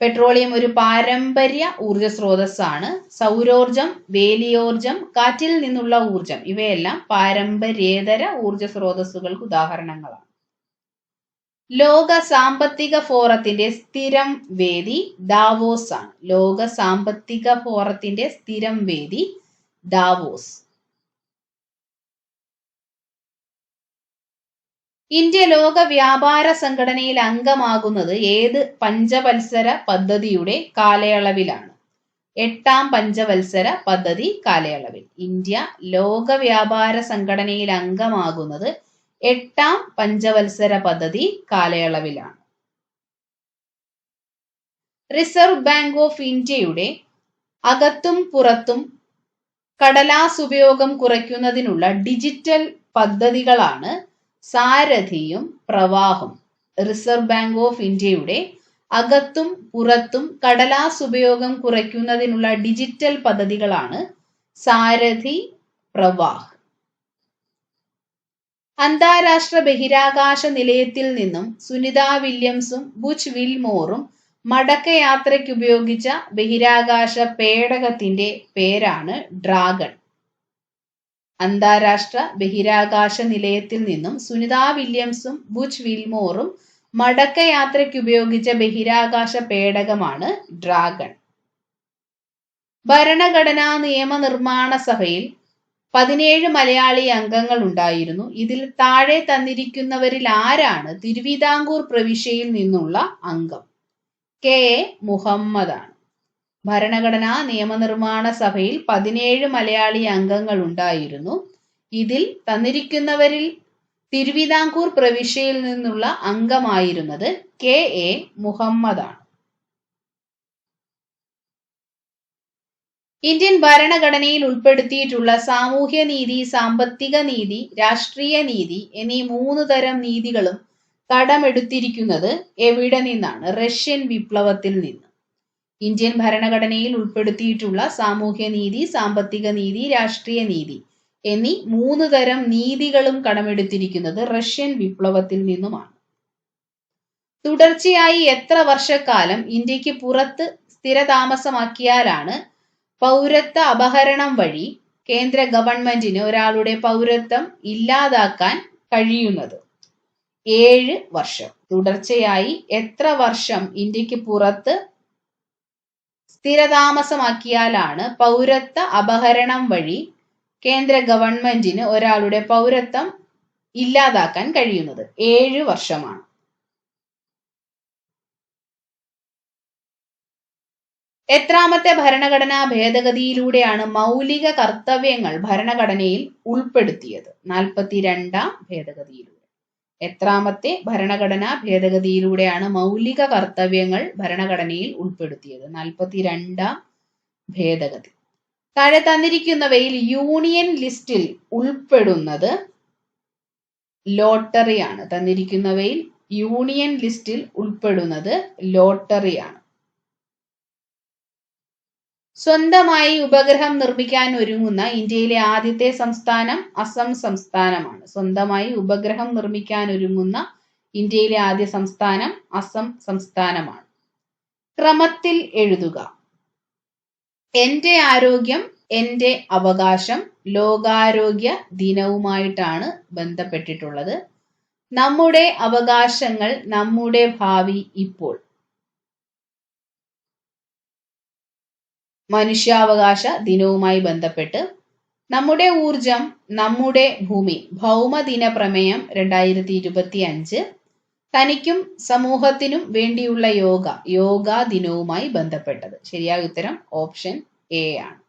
പെട്രോളിയം ഒരു പാരമ്പര്യ ഊർജ സ്രോതസ്സാണ്. സൗരോർജം, വേലിയോർജം, കാറ്റിൽ നിന്നുള്ള ഊർജം ഇവയെല്ലാം പാരമ്പര്യേതര ഊർജ സ്രോതസ്സുകൾക്ക് ഉദാഹരണങ്ങളാണ്. ലോക സാമ്പത്തിക ഫോറത്തിന്റെ സ്ഥിരം വേദി ദാവോസ് ആണ്. ലോക സാമ്പത്തിക ഫോറത്തിന്റെ സ്ഥിരം വേദി ദാവോസ്. ഇന്ത്യ ലോക വ്യാപാര സംഘടനയിൽ അംഗമാകുന്നത് ഏത് പഞ്ചവത്സര പദ്ധതിയുടെ കാലയളവിലാണ്? 8ാം പഞ്ചവത്സര പദ്ധതി കാലയളവിൽ. ഇന്ത്യ ലോക വ്യാപാര സംഘടനയിൽ അംഗമാകുന്നത് 8ാം പഞ്ചവത്സര പദ്ധതി കാലയളവിലാണ്. റിസർവ് ബാങ്ക് ഓഫ് ഇന്ത്യയുടെ അകത്തും പുറത്തും കടലാസ് ഉപയോഗം കുറയ്ക്കുന്നതിനുള്ള ഡിജിറ്റൽ പദ്ധതികളാണ് സാരഥിയും പ്രവാഹം. റിസർവ് ബാങ്ക് ഓഫ് ഇന്ത്യയുടെ അകത്തും പുറത്തും കടലാസ് ഉപയോഗം കുറയ്ക്കുന്നതിനുള്ള ഡിജിറ്റൽ പദ്ധതികളാണ് സാരഥി, പ്രവാഹ്. അന്താരാഷ്ട്ര ബഹിരാകാശ നിലയത്തിൽ നിന്നും സുനിത വില്യംസും ബുച്ച് വിൽമോറും മടക്കയാത്രയ്ക്ക് ഉപയോഗിച്ച ബഹിരാകാശ പേടകത്തിന്റെ പേരാണ് ഡ്രാഗൺ. അന്താരാഷ്ട്ര ബഹിരാകാശ നിലയത്തിൽ നിന്നും സുനിത വില്യംസും ബുച്ച് വിൽമോറും മടക്കയാത്രയ്ക്ക് ഉപയോഗിച്ച ബഹിരാകാശ പേടകമാണ് ഡ്രാഗൺ. ഭരണഘടനാ നിയമനിർമ്മാണ സഭയിൽ 17 മലയാളി അംഗങ്ങൾ ഉണ്ടായിരുന്നു. ഇതിൽ താഴെ തന്നിരിക്കുന്നവരിൽ ആരാണ് തിരുവിതാംകൂർ പ്രവിശ്യയിൽ നിന്നുള്ള അംഗം? കെ എ മുഹമ്മദാണ്. ഭരണഘടനാ നിയമനിർമ്മാണ സഭയിൽ 17 മലയാളി അംഗങ്ങൾ ഉണ്ടായിരുന്നു. ഇതിൽ തന്നിരിക്കുന്നവരിൽ തിരുവിതാംകൂർ പ്രവിശ്യയിൽ നിന്നുള്ള അംഗമായിരുന്നത് കെ എ മുഹമ്മദാണ്. ഇന്ത്യൻ ഭരണഘടനയിൽ ഉൾപ്പെടുത്തിയിട്ടുള്ള സാമൂഹ്യനീതി, സാമ്പത്തിക നീതി, രാഷ്ട്രീയ നീതി എന്നീ 3 തരം നീതികളും കടമെടുത്തിരിക്കുന്നത് എവിടെ നിന്നാണ്? റഷ്യൻ വിപ്ലവത്തിൽ നിന്ന്. ഇന്ത്യൻ ഭരണഘടനയിൽ ഉൾപ്പെടുത്തിയിട്ടുള്ള സാമൂഹ്യനീതി, സാമ്പത്തിക നീതി, രാഷ്ട്രീയ നീതി എന്നീ 3 തരം നീതികളും കടമെടുത്തിരിക്കുന്നത് റഷ്യൻ വിപ്ലവത്തിൽ നിന്നുമാണ്. തുടർച്ചയായി എത്ര വർഷക്കാലം ഇന്ത്യക്ക് പുറത്ത് സ്ഥിരതാമസമാക്കിയാലാണ് പൗരത്വ അപഹരണം വഴി കേന്ദ്ര ഗവൺമെന്റിന് ഒരാളുടെ പൗരത്വം ഇല്ലാതാക്കാൻ കഴിയുന്നത്? 7 വർഷം. തുടർച്ചയായി എത്ര വർഷം ഇന്ത്യക്ക് പുറത്ത് സ്ഥിരതാമസമാക്കിയാലാണ് പൗരത്വ അപഹരണം വഴി കേന്ദ്ര ഗവൺമെന്റിന് ഒരാളുടെ പൗരത്വം ഇല്ലാതാക്കാൻ കഴിയുന്നത്? 7 വർഷമാണ്. എത്രാമത്തെ ഭരണഘടനാ ഭേദഗതിയിലൂടെയാണ് മൗലിക കർത്തവ്യങ്ങൾ ഭരണഘടനയിൽ ഉൾപ്പെടുത്തിയത്? 42ാം ഭേദഗതിയിലൂടെ. എത്രാമത്തെ ഭരണഘടനാ ഭേദഗതിയിലൂടെയാണ് മൗലിക കർത്തവ്യങ്ങൾ ഭരണഘടനയിൽ ഉൾപ്പെടുത്തിയത്? 42ാം ഭേദഗതി. താഴെ തന്നിരിക്കുന്നവയിൽ യൂണിയൻ ലിസ്റ്റിൽ ഉൾപ്പെടുന്നത് ലോട്ടറിയാണ്. തന്നിരിക്കുന്നവയിൽ യൂണിയൻ ലിസ്റ്റിൽ ഉൾപ്പെടുന്നത് ലോട്ടറിയാണ്. സ്വന്തമായി ഉപഗ്രഹം നിർമ്മിക്കാൻ ഒരുങ്ങുന്ന ഇന്ത്യയിലെ ആദ്യത്തെ സംസ്ഥാനം അസം സംസ്ഥാനമാണ്. സ്വന്തമായി ഉപഗ്രഹം നിർമ്മിക്കാൻ ഒരുങ്ങുന്ന ഇന്ത്യയിലെ ആദ്യ സംസ്ഥാനം അസം സംസ്ഥാനമാണ്. ക്രമത്തിൽ എഴുതുക. എന്റെ ആരോഗ്യം എന്റെ അവകാശം ലോകാരോഗ്യ ദിനവുമായിട്ടാണ് ബന്ധപ്പെട്ടിട്ടുള്ളത്. നമ്മുടെ അവകാശങ്ങൾ നമ്മുടെ ഭാവി ഇപ്പോൾ മനുഷ്യാവകാശ ദിനവുമായി ബന്ധപ്പെട്ട്. നമ്മുടെ ഊർജം നമ്മുടെ ഭൂമി ഭൗമദിന പ്രമേയം 2025. തനിക്കും സമൂഹത്തിനും വേണ്ടിയുള്ള യോഗ ദിനവുമായി ബന്ധപ്പെട്ടത്. ശരിയായ ഉത്തരം ഓപ്ഷൻ എ ആണ്.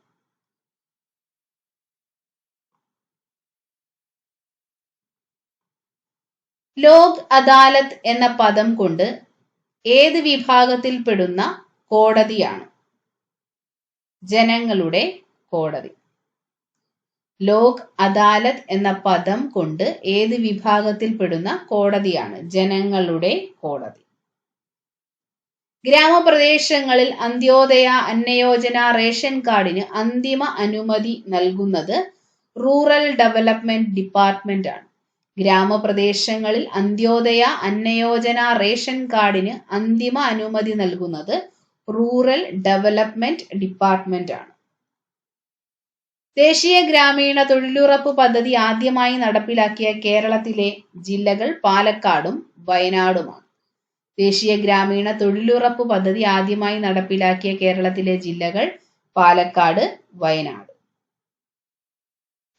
ലോക് അദാലത്ത് എന്ന പദം കൊണ്ട് ഏത് വിഭാഗത്തിൽപ്പെടുന്ന കോടതിയാണ്? ജനങ്ങളുടെ കോടതി. ലോക് അദാലത്ത് എന്ന പദം കൊണ്ട് ഏത് വിഭാഗത്തിൽപ്പെടുന്ന കോടതിയാണ്? ജനങ്ങളുടെ കോടതി. ഗ്രാമപ്രദേശങ്ങളിൽ അന്ത്യോദയ അന്നയോജന റേഷൻ കാർഡിന് അന്തിമ അനുമതി നൽകുന്നത് റൂറൽ ഡെവലപ്മെന്റ് ഡിപ്പാർട്ട്മെന്റ് ആണ്. ഗ്രാമപ്രദേശങ്ങളിൽ അന്ത്യോദയ അന്നയോജന റേഷൻ കാർഡിന് അന്തിമ അനുമതി നൽകുന്നത് റൂറൽ ഡെവലപ്മെന്റ് ഡിപ്പാർട്ട്മെന്റ് ആണ്. ദേശീയ ഗ്രാമീണ തൊഴിലുറപ്പ് പദ്ധതി ആദ്യമായി നടപ്പിലാക്കിയ കേരളത്തിലെ ജില്ലകൾ പാലക്കാടും വയനാടുമാണ്. ദേശീയ ഗ്രാമീണ തൊഴിലുറപ്പ് പദ്ധതി ആദ്യമായി നടപ്പിലാക്കിയ കേരളത്തിലെ ജില്ലകൾ പാലക്കാട്, വയനാട്.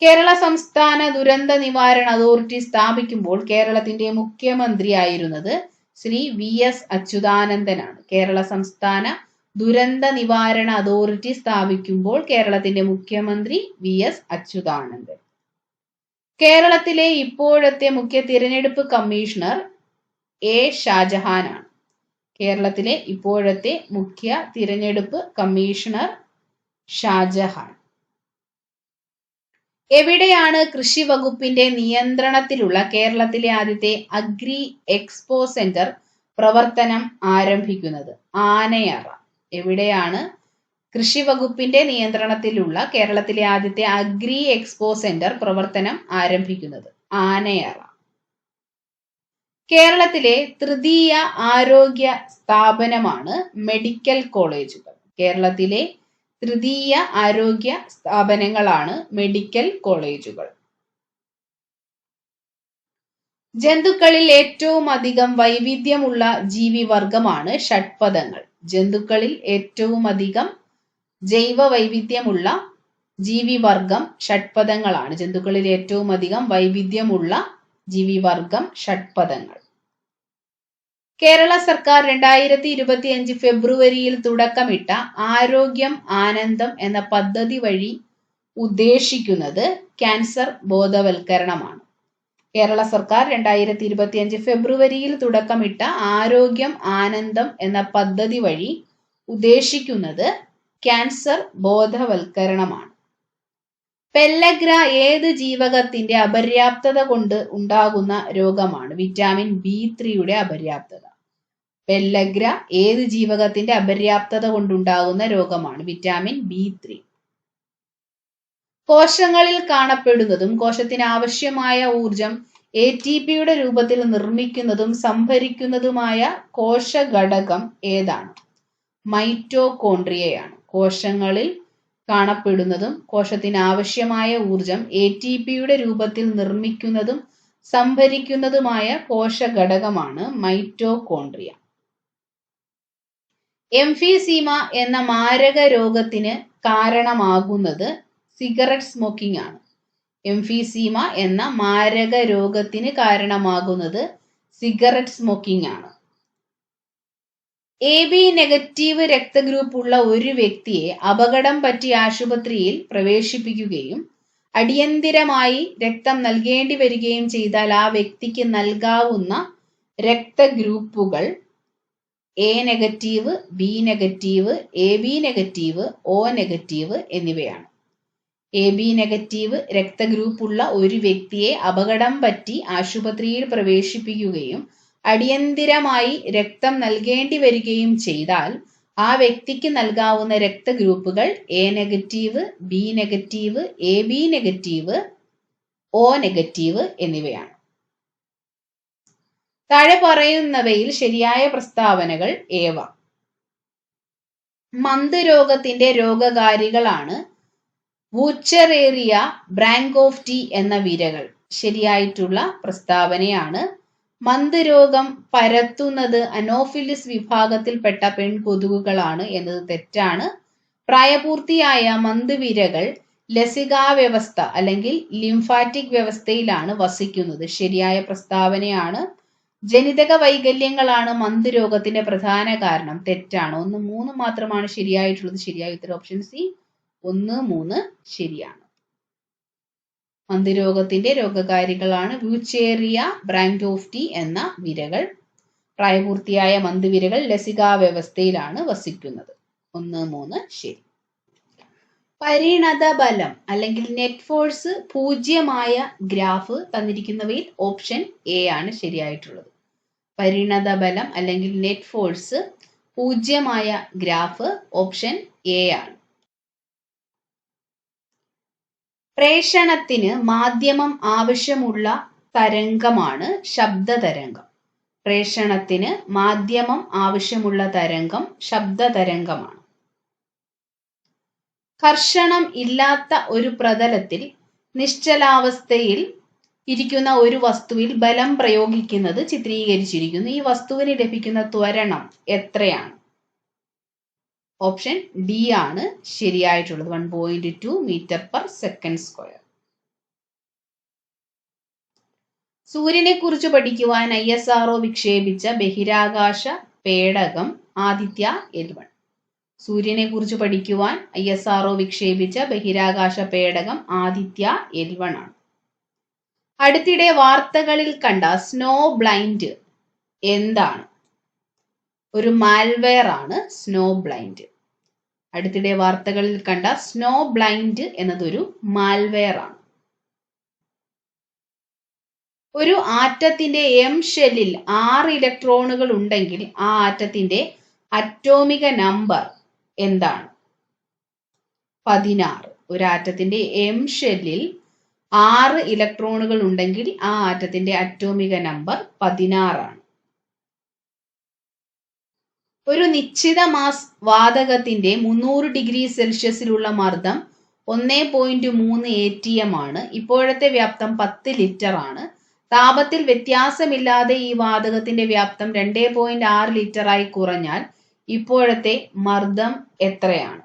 കേരള സംസ്ഥാന ദുരന്ത നിവാരണ അതോറിറ്റി സ്ഥാപിക്കുമ്പോൾ കേരളത്തിന്റെ മുഖ്യമന്ത്രിയായിരുന്നത് ശ്രീ VS അച്യുതാനന്ദനാണ്. കേരള സംസ്ഥാന ദുരന്ത നിവാരണ അതോറിറ്റി സ്ഥാപിക്കുമ്പോൾ കേരളത്തിന്റെ മുഖ്യമന്ത്രി VS അച്യുതാനന്ദൻ. കേരളത്തിലെ ഇപ്പോഴത്തെ മുഖ്യ തിരഞ്ഞെടുപ്പ് കമ്മീഷണർ A ഷാജഹാനാണ്. കേരളത്തിലെ ഇപ്പോഴത്തെ മുഖ്യ തിരഞ്ഞെടുപ്പ് കമ്മീഷണർ ഷാജഹാൻ. എവിടെയാണ് കൃഷി വകുപ്പിന്റെ നിയന്ത്രണത്തിലുള്ള കേരളത്തിലെ ആദ്യത്തെ അഗ്രി എക്സ്പോ സെന്റർ പ്രവർത്തനം ആരംഭിക്കുന്നത്? ആനയറ. എവിടെയാണ് കൃഷി വകുപ്പിന്റെ നിയന്ത്രണത്തിലുള്ള കേരളത്തിലെ ആദ്യത്തെ അഗ്രി എക്സ്പോ സെന്റർ പ്രവർത്തനം ആരംഭിക്കുന്നത്? ആനയറ. കേരളത്തിലെ തൃതീയ ആരോഗ്യ സ്ഥാപനമാണ് മെഡിക്കൽ കോളേജുകൾ. കേരളത്തിലെ തൃതീയ ആരോഗ്യ സ്ഥാപനങ്ങളാണ് മെഡിക്കൽ കോളേജുകൾ. ജന്തുക്കളിൽ ഏറ്റവും അധികം വൈവിധ്യമുള്ള ജീവിവർഗമാണ് ഷഡ്പദങ്ങൾ. ജന്തുക്കളിൽ ഏറ്റവും അധികം ജൈവ വൈവിധ്യമുള്ള ജീവിവർഗം ഷഡ്പദങ്ങളാണ്. ജന്തുക്കളിൽ ഏറ്റവും അധികം വൈവിധ്യമുള്ള ജീവിവർഗം ഷഡ്പദങ്ങൾ. കേരള സർക്കാർ 2025 ഫെബ്രുവരിയിൽ തുടക്കമിട്ട ആരോഗ്യം ആനന്ദം എന്ന പദ്ധതി വഴി ഉദ്ദേശിക്കുന്നത് ക്യാൻസർ ബോധവൽക്കരണമാണ്. കേരള സർക്കാർ 2025 ഫെബ്രുവരിയിൽ തുടക്കമിട്ട ആരോഗ്യം ആനന്ദം എന്ന പദ്ധതി വഴി ഉദ്ദേശിക്കുന്നത് ക്യാൻസർ ബോധവൽക്കരണമാണ്. പെല്ലഗ്ര ഏത് ജീവകത്തിന്റെ അപര്യാപ്തത കൊണ്ട് ഉണ്ടാകുന്ന രോഗമാണ്? വിറ്റാമിൻ B3യുടെ അപര്യാപ്തത. പെല്ലഗ്ര ഏത് ജീവകത്തിന്റെ അപര്യാപ്തത കൊണ്ടുണ്ടാകുന്ന രോഗമാണ്? Vitamin B3. കോശങ്ങളിൽ കാണപ്പെടുന്നതും കോശത്തിന് ആവശ്യമായ ഊർജം ATPയുടെ രൂപത്തിൽ നിർമ്മിക്കുന്നതും സംഭരിക്കുന്നതുമായ കോശഘടകം ഏതാണ്? മൈറ്റോകോൺട്രിയയാണ്. കോശങ്ങളിൽ കാണപ്പെടുന്നതും കോശത്തിന് ആവശ്യമായ ഊർജം ATPയുടെ രൂപത്തിൽ നിർമ്മിക്കുന്നതും സംഭരിക്കുന്നതുമായ കോശഘടകമാണ് മൈറ്റോകോൺട്രിയ. എംഫീസീമ എന്ന മാരക രോഗത്തിന് കാരണമാകുന്നത് സിഗരറ്റ് സ്മോക്കിംഗ് ആണ്. എംഫീസീമ എന്ന മാരക രോഗത്തിന് കാരണമാകുന്നത് സിഗരറ്റ് സ്മോക്കിംഗ് ആണ്. AB നെഗറ്റീവ് രക്തഗ്രൂപ്പ് ഉള്ള ഒരു വ്യക്തിയെ അപകടം പറ്റി ആശുപത്രിയിൽ പ്രവേശിപ്പിക്കുകയും അടിയന്തിരമായി രക്തം നൽകേണ്ടി വരികയും ചെയ്താൽ ആ വ്യക്തിക്ക് നൽകാവുന്ന രക്തഗ്രൂപ്പുകൾ A negative, B negative, AB negative, O negative എന്നിവയാണ്. AB നെഗറ്റീവ് രക്തഗ്രൂപ്പ് ഉള്ള ഒരു വ്യക്തിയെ അപകടം പറ്റി ആശുപത്രിയിൽ പ്രവേശിപ്പിക്കുകയും അടിയന്തിരമായി രക്തം നൽകേണ്ടി വരികയും ചെയ്താൽ ആ വ്യക്തിക്ക് നൽകാവുന്ന രക്തഗ്രൂപ്പുകൾ A negative, B negative, AB negative, O negative എന്നിവയാണ്. താഴെ പറയുന്നവയിൽ ശരിയായ പ്രസ്താവനകൾ ഏവ? മന്ത് രോഗത്തിന്റെ രോഗകാരികളാണ് വൂച്ചറേറിയ ബ്രാങ്കോഫ്റ്റി എന്ന വിരകൾ. ശരിയായിട്ടുള്ള പ്രസ്താവനയാണ്. മന്ത് രോഗം പരത്തുന്നത് അനോഫിലിസ് വിഭാഗത്തിൽപ്പെട്ട പെൺകൊതുകുകളാണ് എന്നത് തെറ്റാണ്. പ്രായപൂർത്തിയായ മന്ത് വിരകൾ ലസികാവ്യവസ്ഥ അല്ലെങ്കിൽ ലിംഫാറ്റിക് വ്യവസ്ഥയിലാണ് വസിക്കുന്നത്. ശരിയായ പ്രസ്താവനയാണ്. ജനിതക വൈകല്യങ്ങളാണ് മന്ത് രോഗത്തിന്റെ പ്രധാന കാരണം. തെറ്റാണ്. 1, 3 മാത്രമാണ് ശരിയായിട്ടുള്ളത്. ശരിയായ ഉത്തരം ഓപ്ഷൻ സി 1, 3 ശരിയാണ്. മന്ത് രോഗത്തിന്റെ രോഗകാരികളാണ് വൂച്ചേറിയ ബ്രാങ്കോഫ്റ്റി എന്ന വിരകൾ. പ്രായപൂർത്തിയായ മന്ത് വിരകൾ ലസികാവ്യവസ്ഥയിലാണ് വസിക്കുന്നത്. 1, 3 ശരി. പരിണത ബലം അല്ലെങ്കിൽ നെറ്റ് ഫോഴ്സ് 0 ഗ്രാഫ് തന്നിരിക്കുന്നവയിൽ ഓപ്ഷൻ എ ആണ് ശരിയായിട്ടുള്ളത്. പരിണത ബലം അല്ലെങ്കിൽ net force 0 graph option A ആണ്. പ്രേഷണത്തിന് മാധ്യമം ആവശ്യമുള്ള തരംഗമാണ് ശബ്ദതരംഗം. പ്രേഷണത്തിന് മാധ്യമം ആവശ്യമുള്ള തരംഗം ശബ്ദതരംഗമാണ്. ഘർഷണം ഇല്ലാത്ത ഒരു പ്രതലത്തിൽ നിശ്ചലാവസ്ഥയിൽ ഇരിക്കുന്ന ഒരു വസ്തുവിൽ ബലം പ്രയോഗിക്കുന്നത് ചിത്രീകരിച്ചിരിക്കുന്നു. ഈ വസ്തുവിന് ലഭിക്കുന്ന ത്വരണം എത്രയാണ്? ഓപ്ഷൻ ഡി ആണ് ശരിയായിട്ടുള്ളത്. 1.2 m/s². സൂര്യനെ കുറിച്ച് പഠിക്കുവാൻ ISRO വിക്ഷേപിച്ച ബഹിരാകാശ പേടകം ആദിത്യ L1. സൂര്യനെ കുറിച്ച് പഠിക്കുവാൻ ISRO വിക്ഷേപിച്ച ബഹിരാകാശ പേടകം ആദിത്യ L1 ആണ്. അടുത്തിടെ വാർത്തകളിൽ കണ്ട സ്നോ ബ്ലൈൻഡ് എന്താണ്? ഒരു മാൽവെയർ ആണ് സ്നോ ബ്ലൈൻഡ്. അടുത്തിടെ വാർത്തകളിൽ കണ്ട സ്നോ ബ്ലൈൻഡ് എന്നതൊരു മാൽവെയർ ആണ്. ഒരു ആറ്റത്തിന്റെ M ഷെല്ലിൽ 6 ഇലക്ട്രോണുകൾ ഉണ്ടെങ്കിൽ ആ ആറ്റത്തിന്റെ അറ്റോമിക നമ്പർ എന്താണ്? 16. ഒരു ആറ്റത്തിന്റെ M ഷെല്ലിൽ 6 ഇലക്ട്രോണുകൾ ഉണ്ടെങ്കിൽ ആ ആറ്റത്തിന്റെ അറ്റോമിക നമ്പർ 16 ആണ്. ഒരു നിശ്ചിത മാസ് വാതകത്തിന്റെ 300 ഡിഗ്രി സെൽഷ്യസിലുള്ള മർദ്ദം 1.3 ATM ആണ്. ഇപ്പോഴത്തെ വ്യാപ്തം 10 ലിറ്റർ ആണ്. താപത്തിൽ വ്യത്യാസമില്ലാതെ ഈ വാതകത്തിന്റെ വ്യാപ്തം 2.6 ലിറ്ററായി കുറഞ്ഞാൽ ഇപ്പോഴത്തെ മർദ്ദം എത്രയാണ്?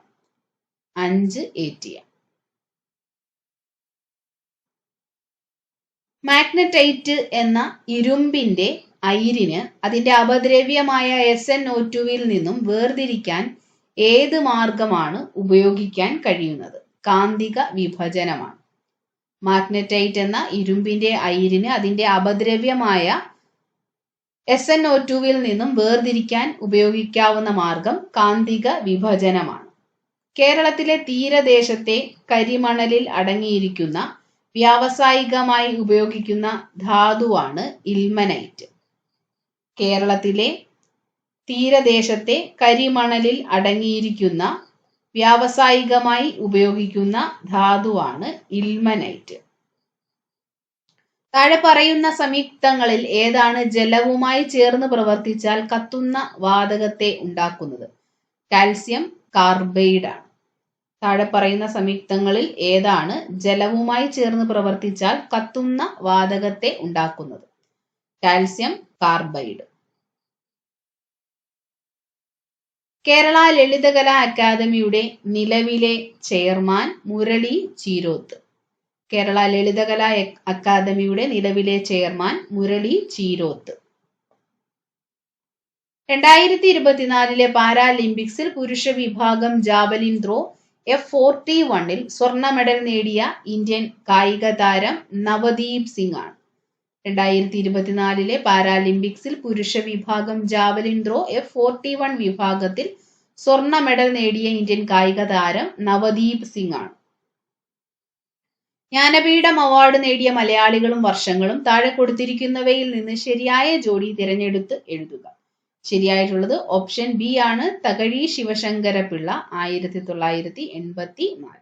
5 ATM. മാഗ്നറ്റൈറ്റ് എന്ന ഇരുമ്പിന്റെ അയിരിന് അതിന്റെ അപദ്രവ്യമായ SnO2-വിൽ നിന്നും വേർതിരിക്കാൻ ഏത് മാർഗമാണ് ഉപയോഗിക്കാൻ കഴിയുന്നത്? കാന്തിക വിഭജനമാണ്. മാഗ്നറ്റൈറ്റ് എന്ന ഇരുമ്പിന്റെ അയിരിന് അതിന്റെ അപദ്രവ്യമായ SnO2-വിൽ നിന്നും വേർതിരിക്കാൻ ഉപയോഗിക്കാവുന്ന മാർഗം കാന്തിക വിഭജനമാണ്. കേരളത്തിലെ തീരദേശത്തെ കരിമണലിൽ അടങ്ങിയിരിക്കുന്ന വ്യാവസായികമായി ഉപയോഗിക്കുന്ന ധാതുവാണ് ഇൽമനൈറ്റ്. കേരളത്തിലെ തീരദേശത്തെ കരിമണലിൽ അടങ്ങിയിരിക്കുന്ന വ്യാവസായികമായി ഉപയോഗിക്കുന്ന ധാതുവാണ് ഇൽമനൈറ്റ്. താഴെ പറയുന്ന സംയുക്തങ്ങളിൽ ഏതാണ് ജലവുമായി ചേർന്ന് പ്രവർത്തിച്ചാൽ കത്തുന്ന വാതകത്തെ ഉണ്ടാക്കുന്നത്? കാൽസ്യം കാർബൈഡ് ആണ്. താഴെ പറയുന്ന സംയുക്തങ്ങളിൽ ഏതാണ് ജലവുമായി ചേർന്ന് പ്രവർത്തിച്ചാൽ കത്തുന്ന വാതകത്തെ ഉണ്ടാക്കുന്നത്? Calcium carbide. കേരള ലളിതകലാ അക്കാദമിയുടെ നിലവിലെ ചെയർമാൻ മുരളി ചീരോത്ത്. കേരള ലളിതകലാ അക്കാദമിയുടെ നിലവിലെ ചെയർമാൻ മുരളി ചീരോത്ത്. 2024 പാരാലിമ്പിക്സിൽ പുരുഷ വിഭാഗം ജാവലിൻ ത്രോ F41-ൽ സ്വർണ്ണ മെഡൽ നേടിയ ഇന്ത്യൻ കായിക താരം നവദീപ് സിംഗ് ആണ്. 2024 പാരാലിമ്പിക്സിൽ പുരുഷ വിഭാഗം ജാവലിൻ ത്രോ F41 വിഭാഗത്തിൽ സ്വർണ്ണ മെഡൽ നേടിയ ഇന്ത്യൻ കായിക താരം നവദീപ് സിംഗ് ആണ്. ജ്ഞാനപീഠം അവാർഡ് നേടിയ മലയാളികളും വർഷങ്ങളും. താഴെ കൊടുത്തിരിക്കുന്നവയിൽ നിന്ന് ശരിയായ ജോഡി തിരഞ്ഞെടുത്ത് എഴുതുക. ശരിയായിട്ടുള്ളത് ഓപ്ഷൻ ബി ആണ്. തകഴി ശിവശങ്കര പിള്ള 1984.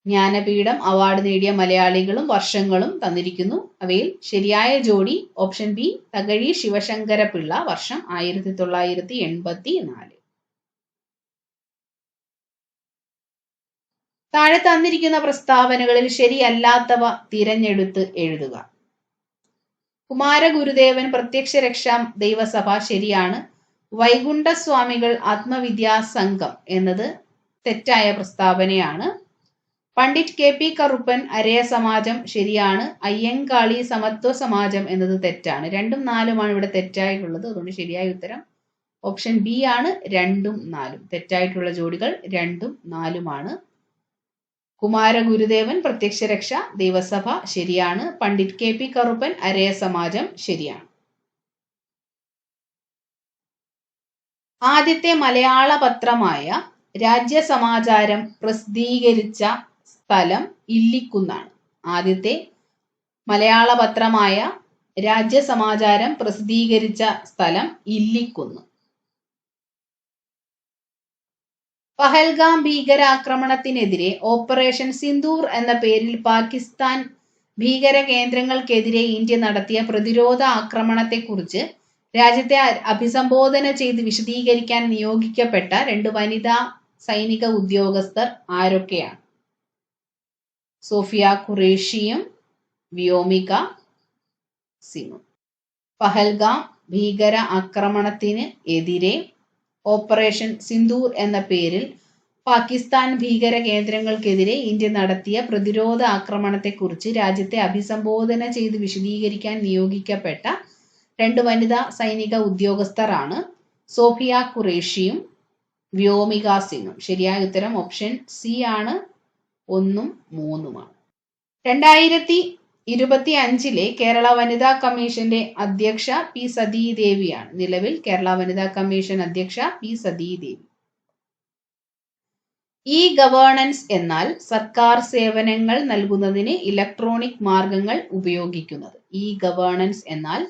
ജ്ഞാനപീഠം അവാർഡ് നേടിയ മലയാളികളും വർഷങ്ങളും തന്നിരിക്കുന്നു. അവയിൽ ശരിയായ ജോഡി ഓപ്ഷൻ ബി തകഴി ശിവശങ്കര പിള്ള, വർഷം 1984. താഴെ തന്നിരിക്കുന്ന പ്രസ്താവനകളിൽ ശരിയല്ലാത്തവ തിരഞ്ഞെടുത്ത് എഴുതുക. കുമാരഗുരുദേവൻ പ്രത്യക്ഷ രക്ഷാ ദൈവസഭ ശരിയാണ്. വൈകുണ്ഠസ്വാമികൾ ആത്മവിദ്യാ സംഘം എന്നത് തെറ്റായ പ്രസ്താവനയാണ്. പണ്ഡിറ്റ് KP കറുപ്പൻ അരയ സമാജം ശരിയാണ്. അയ്യങ്കാളി സമത്വ സമാജം എന്നത് തെറ്റാണ്. 2ഉം 4ഉമാണ് ഇവിടെ തെറ്റായിട്ടുള്ളത്. അതുകൊണ്ട് ശരിയായ ഉത്തരം ഓപ്ഷൻ ബി ആണ്. 2ഉം 4ഉം തെറ്റായിട്ടുള്ള ജോഡികൾ 2ഉം 4ഉമാണ്. കുമാരഗുരുദേവൻ പ്രത്യക്ഷ രക്ഷ ദൈവസഭ ശരിയാണ്. പണ്ഡിറ്റ് KP കറുപ്പൻ അരയ സമാജം ശരിയാണ്. ആദ്യത്തെ മലയാള പത്രമായ രാജ്യസമാചാരം പ്രസിദ്ധീകരിച്ച സ്ഥലം ഇല്ലിക്കുന്നാണ്. ആദ്യത്തെ മലയാള പത്രമായ രാജ്യസമാചാരം പ്രസിദ്ധീകരിച്ച സ്ഥലം ഇല്ലിക്കുന്ന്. പഹൽഗാം ഭീകരാക്രമണത്തിനെതിരെ ഓപ്പറേഷൻ സിന്ദൂർ എന്ന പേരിൽ പാകിസ്ഥാൻ ഭീകര കേന്ദ്രങ്ങൾക്കെതിരെ ഇന്ത്യ നടത്തിയ പ്രതിരോധ ആക്രമണത്തെക്കുറിച്ച് രാജ്യത്തെ അഭിസംബോധന ചെയ്ത് വിശദീകരിക്കാൻ നിയോഗിക്കപ്പെട്ട 2 വനിതാ സൈനിക ഉദ്യോഗസ്ഥർ ആരൊക്കെയാണ്? സോഫിയ ഖുറേഷിയും വ്യോമിക സിംഗും. പഹൽഗാം ഭീകര ആക്രമണത്തിന് എതിരെ ഓപ്പറേഷൻ സിന്ദൂർ എന്ന പേരിൽ പാകിസ്ഥാൻ ഭീകര കേന്ദ്രങ്ങൾക്കെതിരെ ഇന്ത്യ നടത്തിയ പ്രതിരോധ ആക്രമണത്തെക്കുറിച്ച് രാജ്യത്തെ അഭിസംബോധന ചെയ്ത് വിശദീകരിക്കാൻ നിയോഗിക്കപ്പെട്ട 2 വനിതാ സൈനിക ഉദ്യോഗസ്ഥരാണ് സോഫിയ ഖുറേഷിയും വ്യോമിക സിംഗും. ശരിയായ ഉത്തരം ഓപ്ഷൻ സി ആണ്. 1ഉം 3ഉമാണ്. 2025 കേരള വനിതാ കമ്മീഷന്റെ അധ്യക്ഷ പി സതീദേവിയാണ്. നിലവിൽ കേരള വനിതാ കമ്മീഷൻ അധ്യക്ഷ പി സതീദേവി. ഇ ഗവേണൻസ് എന്നാൽ സർക്കാർ സേവനങ്ങൾ നൽകുന്നതിന് ഇലക്ട്രോണിക് മാർഗങ്ങൾ ഉപയോഗിക്കുന്നത്. ഇ ഗവേണൻസ് എന്നാൽ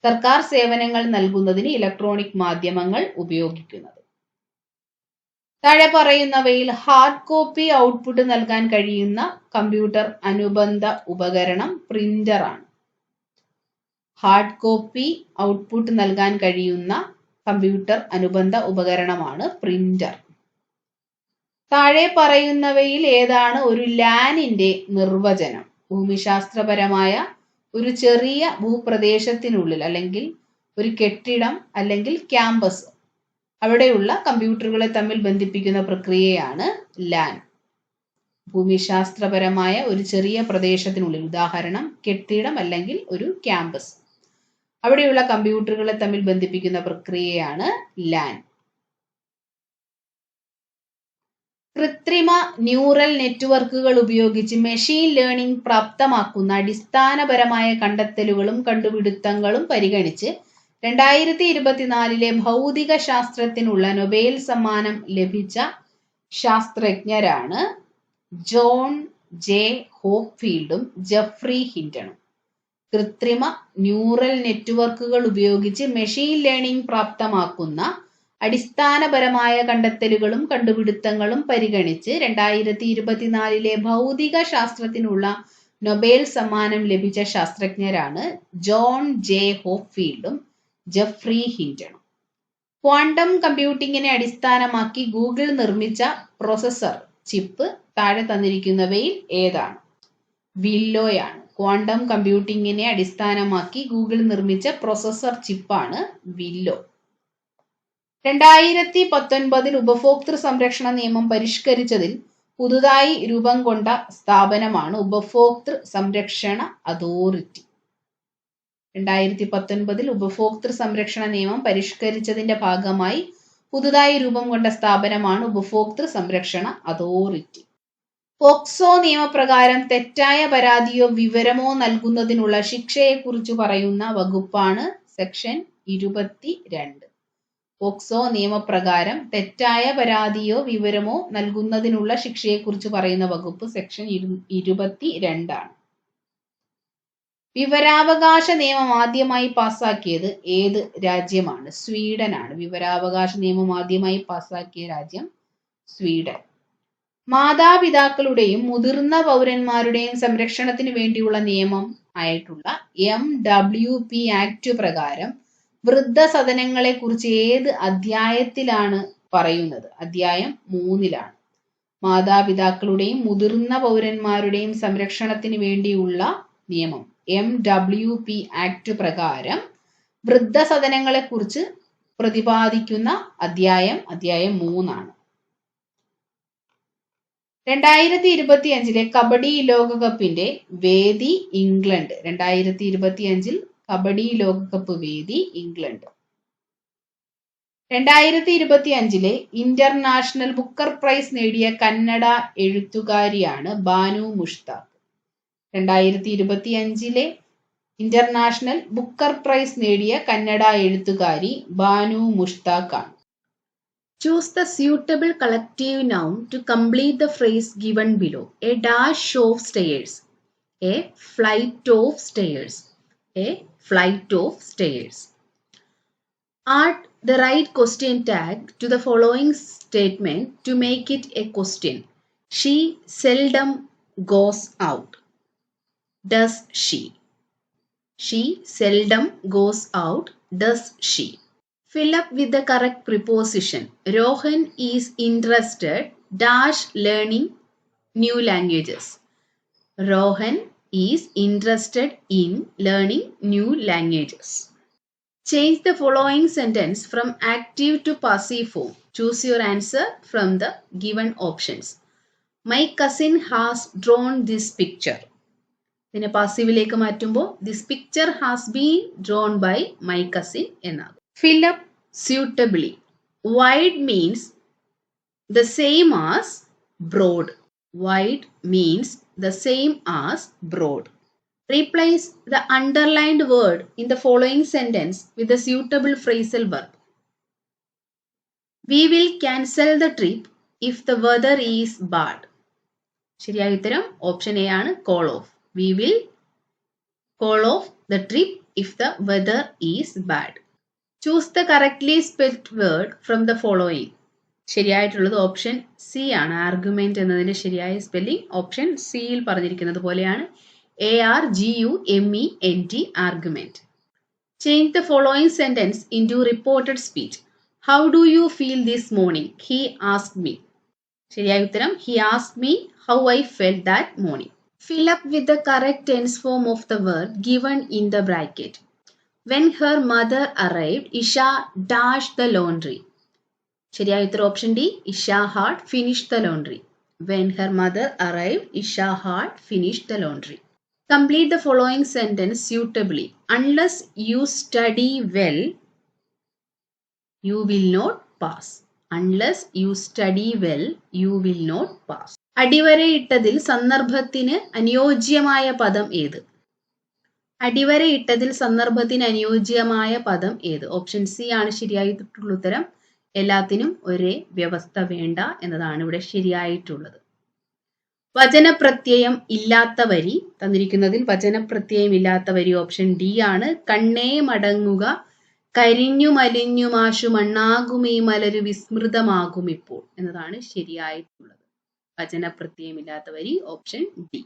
സർക്കാർ സേവനങ്ങൾ നൽകുന്നതിന് ഇലക്ട്രോണിക് മാധ്യമങ്ങൾ ഉപയോഗിക്കുന്നത്. താഴെ പറയുന്നവയിൽ ഹാർഡ് കോപ്പി ഔട്ട്പുട്ട് നൽകാൻ കഴിയുന്ന കമ്പ്യൂട്ടർ അനുബന്ധ ഉപകരണം പ്രിന്റർ ആണ്. ഹാർഡ് കോപ്പി ഔട്ട്പുട്ട് നൽകാൻ കഴിയുന്ന കമ്പ്യൂട്ടർ അനുബന്ധ ഉപകരണമാണ് പ്രിന്റർ. താഴെ പറയുന്നവയിൽ ഏതാണ് ഒരു ലാനിന്റെ നിർവചനം? ഭൂമിശാസ്ത്രപരമായ ഒരു ചെറിയ ഭൂപ്രദേശത്തിനുള്ളിൽ അല്ലെങ്കിൽ ഒരു കെട്ടിടം അല്ലെങ്കിൽ ക്യാമ്പസ്, അവിടെയുള്ള കമ്പ്യൂട്ടറുകളെ തമ്മിൽ ബന്ധിപ്പിക്കുന്ന പ്രക്രിയയാണ് ലാൻ. ഭൂമിശാസ്ത്രപരമായ ഒരു ചെറിയ പ്രദേശത്തിനുള്ളിൽ, ഉദാഹരണം കെട്ടിടം അല്ലെങ്കിൽ ഒരു ക്യാമ്പസ്, അവിടെയുള്ള കമ്പ്യൂട്ടറുകളെ തമ്മിൽ ബന്ധിപ്പിക്കുന്ന പ്രക്രിയയാണ് ലാൻ. കൃത്രിമ ന്യൂറൽ നെറ്റ്വർക്കുകൾ ഉപയോഗിച്ച് മെഷീൻ ലേണിംഗ് പ്രാപ്തമാക്കുന്ന അടിസ്ഥാനപരമായ കണ്ടെത്തലുകളും കണ്ടുപിടുത്തങ്ങളും പരിഗണിച്ച് 2024 ഭൗതിക ശാസ്ത്രത്തിനുള്ള നൊബേൽ സമ്മാനം ലഭിച്ച ശാസ്ത്രജ്ഞരാണ് ജോൺ ജെ ഹോപ്ഫീൽഡും ജെഫ്രി ഹിൻറ്റണും. കൃത്രിമ ന്യൂറൽ നെറ്റ്വർക്കുകൾ ഉപയോഗിച്ച് മെഷീൻ ലേണിംഗ് പ്രാപ്തമാക്കുന്ന അടിസ്ഥാനപരമായ കണ്ടെത്തലുകളും കണ്ടുപിടുത്തങ്ങളും പരിഗണിച്ച് 2024 ഭൗതിക ശാസ്ത്രത്തിനുള്ള നൊബേൽ സമ്മാനം ലഭിച്ച ശാസ്ത്രജ്ഞരാണ് ജോൺ ജെ ഹോപ്ഫീൽഡും ജെഫ്രി ഹിൻറ്റണും. ക്വാണ്ടം കമ്പ്യൂട്ടിങ്ങിനെ അടിസ്ഥാനമാക്കി ഗൂഗിൾ നിർമ്മിച്ച പ്രോസസർ ചിപ്പ് താഴെ തന്നിരിക്കുന്നവയിൽ ഏതാണ്? വില്ലോയാണ്. ക്വാണ്ടം കമ്പ്യൂട്ടിങ്ങിനെ അടിസ്ഥാനമാക്കി ഗൂഗിൾ നിർമ്മിച്ച പ്രോസസർ ചിപ്പാണ് വില്ലോ. 2019 ഉപഭോക്തൃ സംരക്ഷണ നിയമം പരിഷ്കരിച്ചതിൽ പുതുതായി രൂപം കൊണ്ട സ്ഥാപനമാണ് ഉപഭോക്തൃ സംരക്ഷണ അതോറിറ്റി. 2019 ഉപഭോക്തൃ സംരക്ഷണ നിയമം പരിഷ്കരിച്ചതിന്റെ ഭാഗമായി പുതുതായി രൂപം കൊണ്ട സ്ഥാപനമാണ് ഉപഭോക്തൃ സംരക്ഷണ അതോറിറ്റി. പോക്സോ നിയമപ്രകാരം തെറ്റായ പരാതിയോ വിവരമോ നൽകുന്നതിനുള്ള ശിക്ഷയെക്കുറിച്ച് പറയുന്ന വകുപ്പാണ് സെക്ഷൻ 22. പോക്സോ നിയമപ്രകാരം തെറ്റായ പരാതിയോ വിവരമോ നൽകുന്നതിനുള്ള ശിക്ഷയെക്കുറിച്ച് പറയുന്ന വകുപ്പ് സെക്ഷൻ 22 ആണ്. വിവരാവകാശ നിയമം ആദ്യമായി പാസാക്കിയത് ഏത് രാജ്യമാണ്? സ്വീഡനാണ്. വിവരാവകാശ നിയമം ആദ്യമായി പാസാക്കിയ രാജ്യം സ്വീഡൻ. മാതാപിതാക്കളുടെയും മുതിർന്ന പൗരന്മാരുടെയും സംരക്ഷണത്തിന് വേണ്ടിയുള്ള നിയമം ആയിട്ടുള്ള MWP ആക്ട് പ്രകാരം വൃദ്ധസദനങ്ങളെ കുറിച്ച് ഏത് അധ്യായത്തിലാണ് പറയുന്നത്? അധ്യായം 3-ലാണ്. മാതാപിതാക്കളുടെയും മുതിർന്ന പൗരന്മാരുടെയും സംരക്ഷണത്തിന് വേണ്ടിയുള്ള നിയമം MWP ആക്ട് പ്രകാരം വൃദ്ധസദനങ്ങളെ കുറിച്ച് പ്രതിപാദിക്കുന്ന അധ്യായം 3-ആണ്. 2025 കബഡി ലോകകപ്പിന്റെ വേദി ഇംഗ്ലണ്ട്. 2025 കബഡി ലോകകപ്പ് വേദി ഇംഗ്ലണ്ട്. 2025 ഇന്റർനാഷണൽ ബുക്കർ പ്രൈസ് നേടിയ കന്നഡ എഴുത്തുകാരിയാണ് Banu Mushtaq. 2025 International Booker Prize നേടിയ കന്നഡ എഴുത്തുകാരി ബാനു മുഷ്താഖ് ആണ്. Choose the suitable collective noun to complete the phrase given below. A dash of stairs. A flight of stairs. A flight of stairs. Add the right question tag to the following statement to make it a question. She seldom goes out. Does she? She seldom goes out. Does she? Fill up with the correct preposition. Rohan is interested dash learning new languages. Rohan is interested in learning new languages. Change the following sentence from active to passive form. Choose your answer from the given options. My cousin has drawn this picture. ഇതിനെ പാസീവിലേക്ക് മാറ്റുമ്പോൾ this picture has been drawn by my cousin എന്നാകും. Fill up suitably. Wide means the same as broad. Wide means the same as broad. Replace the underlined word in the following sentence with a suitable phrasal verb. We will cancel the trip if the weather is bad. ശരിയായ ഉത്തരം ഓപ്ഷൻ എ ആണ്, call off. We will call off the trip if the weather is bad. Choose the correctly spelled word from the following. ശരിയായിട്ടുള്ളത് option c ആണ്. ആർഗ്യുമെന്റ് എന്നതിന്റെ ശരിയായ സ്പെല്ലിംഗ് ഓപ്ഷൻ സിയിൽ പറഞ്ഞിരിക്കുന്നത് പോലെയാണ്. ARGUMENT argument. Change the following sentence into reported speech. How do you feel this morning? He asked me. ശരിയായ ഉത്തരം he asked me how I felt that morning. Fill up with the correct tense form of the word given in the bracket. When her mother arrived, Isha dashed the laundry. ശരിയായ ഉത്തരം option D. Isha had finished the laundry. When her mother arrived, Isha had finished the laundry. Complete the following sentence suitably. Unless you study well, you will not pass. Unless you study well, you will not pass. അടിവരയിട്ടതിൽ സന്ദർഭത്തിന് അനുയോജ്യമായ പദം ഏത്? അടിവരയിട്ടതിൽ സന്ദർഭത്തിന് അനുയോജ്യമായ പദം ഏത്? ഓപ്ഷൻ സി ആണ് ശരിയായിട്ടുള്ള ഉത്തരം. എല്ലാത്തിനും ഒരേ വ്യവസ്ഥ വേണ്ട എന്നതാണ് ഇവിടെ ശരിയായിട്ടുള്ളത്. വചനപ്രത്യയം ഇല്ലാത്ത വരി തന്നിരിക്കുന്നതിൽ വചനപ്രത്യയം ഇല്ലാത്ത വരി ഓപ്ഷൻ ഡി ആണ്. കണ്ണേ മടങ്ങുക, കരിഞ്ഞു മലിഞ്ഞു മാഷു മണ്ണാകുമീ മലരു വിസ്മൃതമാകും ഇപ്പോൾ എന്നതാണ് ശരിയായിട്ടുള്ളത്. വചനപ്രത്യയം ഇല്ലാത്ത വരി ഓപ്ഷൻ ഡി.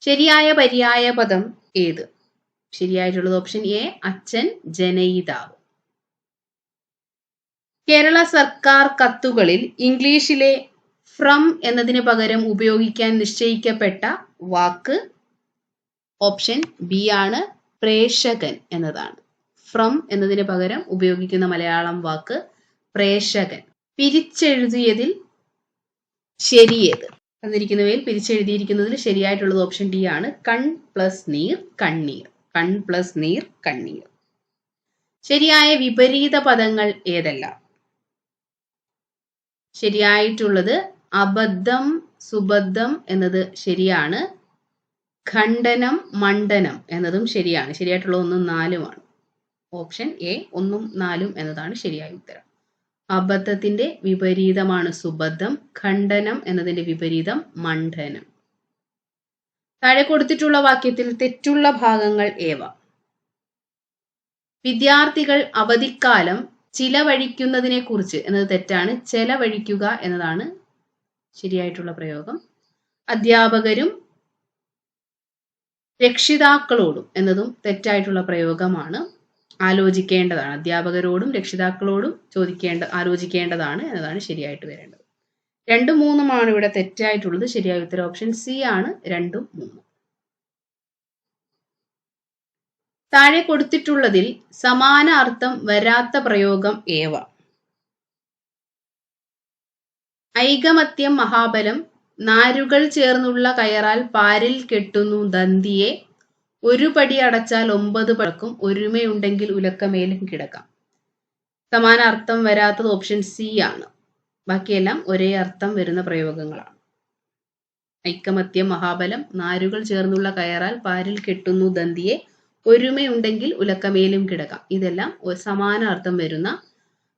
ശരിയായ പര്യായ പദം ഏത്? ശരിയായിട്ടുള്ളത് ഓപ്ഷൻ എ അച്ഛൻ ജനയിതാവ്. കേരള സർക്കാർ കത്തുകളിൽ ഇംഗ്ലീഷിലെ ഫ്രം എന്നതിന് പകരം ഉപയോഗിക്കാൻ നിശ്ചയിക്കപ്പെട്ട വാക്ക് ഓപ്ഷൻ ബി ആണ്. പ്രേഷകൻ എന്നതാണ്. ഫ്രം എന്നതിന് പകരം ഉപയോഗിക്കുന്ന മലയാളം വാക്ക് പ്രേഷകൻ. പിരിച്ചെഴുതിയതിൽ ശരിയേത്? തന്നിരിക്കുന്നവയിൽ പിരിച്ചെഴുതിയിരിക്കുന്നതിൽ ശരിയായിട്ടുള്ളത് ഓപ്ഷൻ ഡി ആണ്. കൺ പ്ലസ് നീർ കണ്ണീർ. കൺ പ്ലസ് നീർ കണ്ണീർ. ശരിയായ വിപരീത പദങ്ങൾ ഏതെല്ലാം? ശരിയായിട്ടുള്ളത് അബദ്ധം സുബദ്ധം എന്നത് ശരിയാണ്. ഖണ്ഡനം മണ്ഡനം എന്നതും ശരിയാണ്. ശരിയായിട്ടുള്ള 1 4 ആണ്. ഓപ്ഷൻ എ 1 4 എന്നതാണ് ശരിയായ ഉത്തരം. അബദ്ധത്തിന്റെ വിപരീതമാണ് സുബദ്ധം. ഖണ്ഡനം എന്നതിന്റെ വിപരീതം മണ്ഡനം. താഴെ കൊടുത്തിട്ടുള്ള വാക്യത്തിൽ തെറ്റുള്ള ഭാഗങ്ങൾ ഏവ? വിദ്യാർത്ഥികൾ അവധിക്കാലം ചിലവഴിക്കുന്നതിനെ കുറിച്ച് എന്നത് തെറ്റാണ്. ചെലവഴിക്കുക എന്നതാണ് ശരിയായിട്ടുള്ള പ്രയോഗം. അധ്യാപകരും രക്ഷിതാക്കളോടും എന്നതും തെറ്റായിട്ടുള്ള പ്രയോഗമാണ്. ആലോചിക്കേണ്ടതാണ്. അധ്യാപകരോടും രക്ഷിതാക്കളോടും ആലോചിക്കേണ്ടതാണ് എന്നതാണ് ശരിയായിട്ട് വരേണ്ടത്. 2 3 ഇവിടെ തെറ്റായിട്ടുള്ളത്. ശരിയായ ഉത്തരം ഓപ്ഷൻ സി ആണ്. 2 3. താഴെ കൊടുത്തിട്ടുള്ളതിൽ സമാന അർത്ഥം വരാത്ത പ്രയോഗം ഏവ? ഐകമത്യം മഹാബലം, നാരുകൾ ചേർന്നുള്ള കയറാൽ പാരിൽ കെട്ടുന്നു ദന്തിയെ, ഒരു പടി അടച്ചാൽ 9 പടക്കും, ഒരുമയുണ്ടെങ്കിൽ ഉലക്കമേലും കിടക്കാം. സമാന അർത്ഥം വരാത്തത് ഓപ്ഷൻ സി ആണ്. ബാക്കിയെല്ലാം ഒരേ അർത്ഥം വരുന്ന പ്രയോഗങ്ങളാണ്. ഐകമത്യം മഹാബലം, നാരുകൾ ചേർന്നുള്ള കയറാൽ പാരിൽ കെട്ടുന്നു ദന്തിയെ, ഒരുമയുണ്ടെങ്കിൽ ഉലക്കമേലും കിടക്കാം. ഇതെല്ലാം സമാന അർത്ഥം വരുന്ന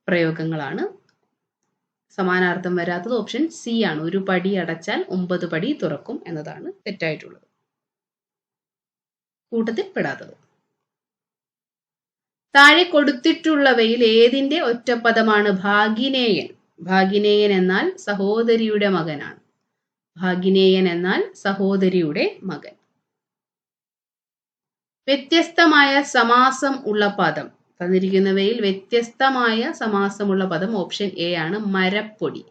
പ്രയോഗങ്ങളാണ്. സമാനാർത്ഥം വരാത്തത് ഓപ്ഷൻ സി ആണ്. ഒരു പടി അടച്ചാൽ 9 പടി തുറക്കും എന്നതാണ് തെറ്റായിട്ടുള്ളത്. കൂട്ടത്തിൽ പെടാത്തത്. താഴെ കൊടുത്തിട്ടുള്ളവയിൽ ഏതിന്റെ ഒറ്റപ്പദമാണ് ഭാഗിനേയൻ? ഭാഗിനേയൻ എന്നാൽ സഹോദരിയുടെ മകനാണ്. ഭാഗിനേയൻ എന്നാൽ സഹോദരിയുടെ മകൻ. വ്യത്യസ്തമായ സമാസം ഉള്ള പദം തന്നിരിക്കുന്നവയിൽ വ്യത്യസ്തമായ സമാസമുള്ള പദം ഓപ്ഷൻ എ ആണ്. മരപ്പൊടി.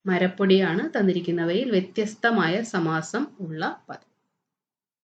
മരപ്പൊടിയാണ് തന്നിരിക്കുന്നവയിൽ വ്യത്യസ്തമായ സമാസം ഉള്ള പദം.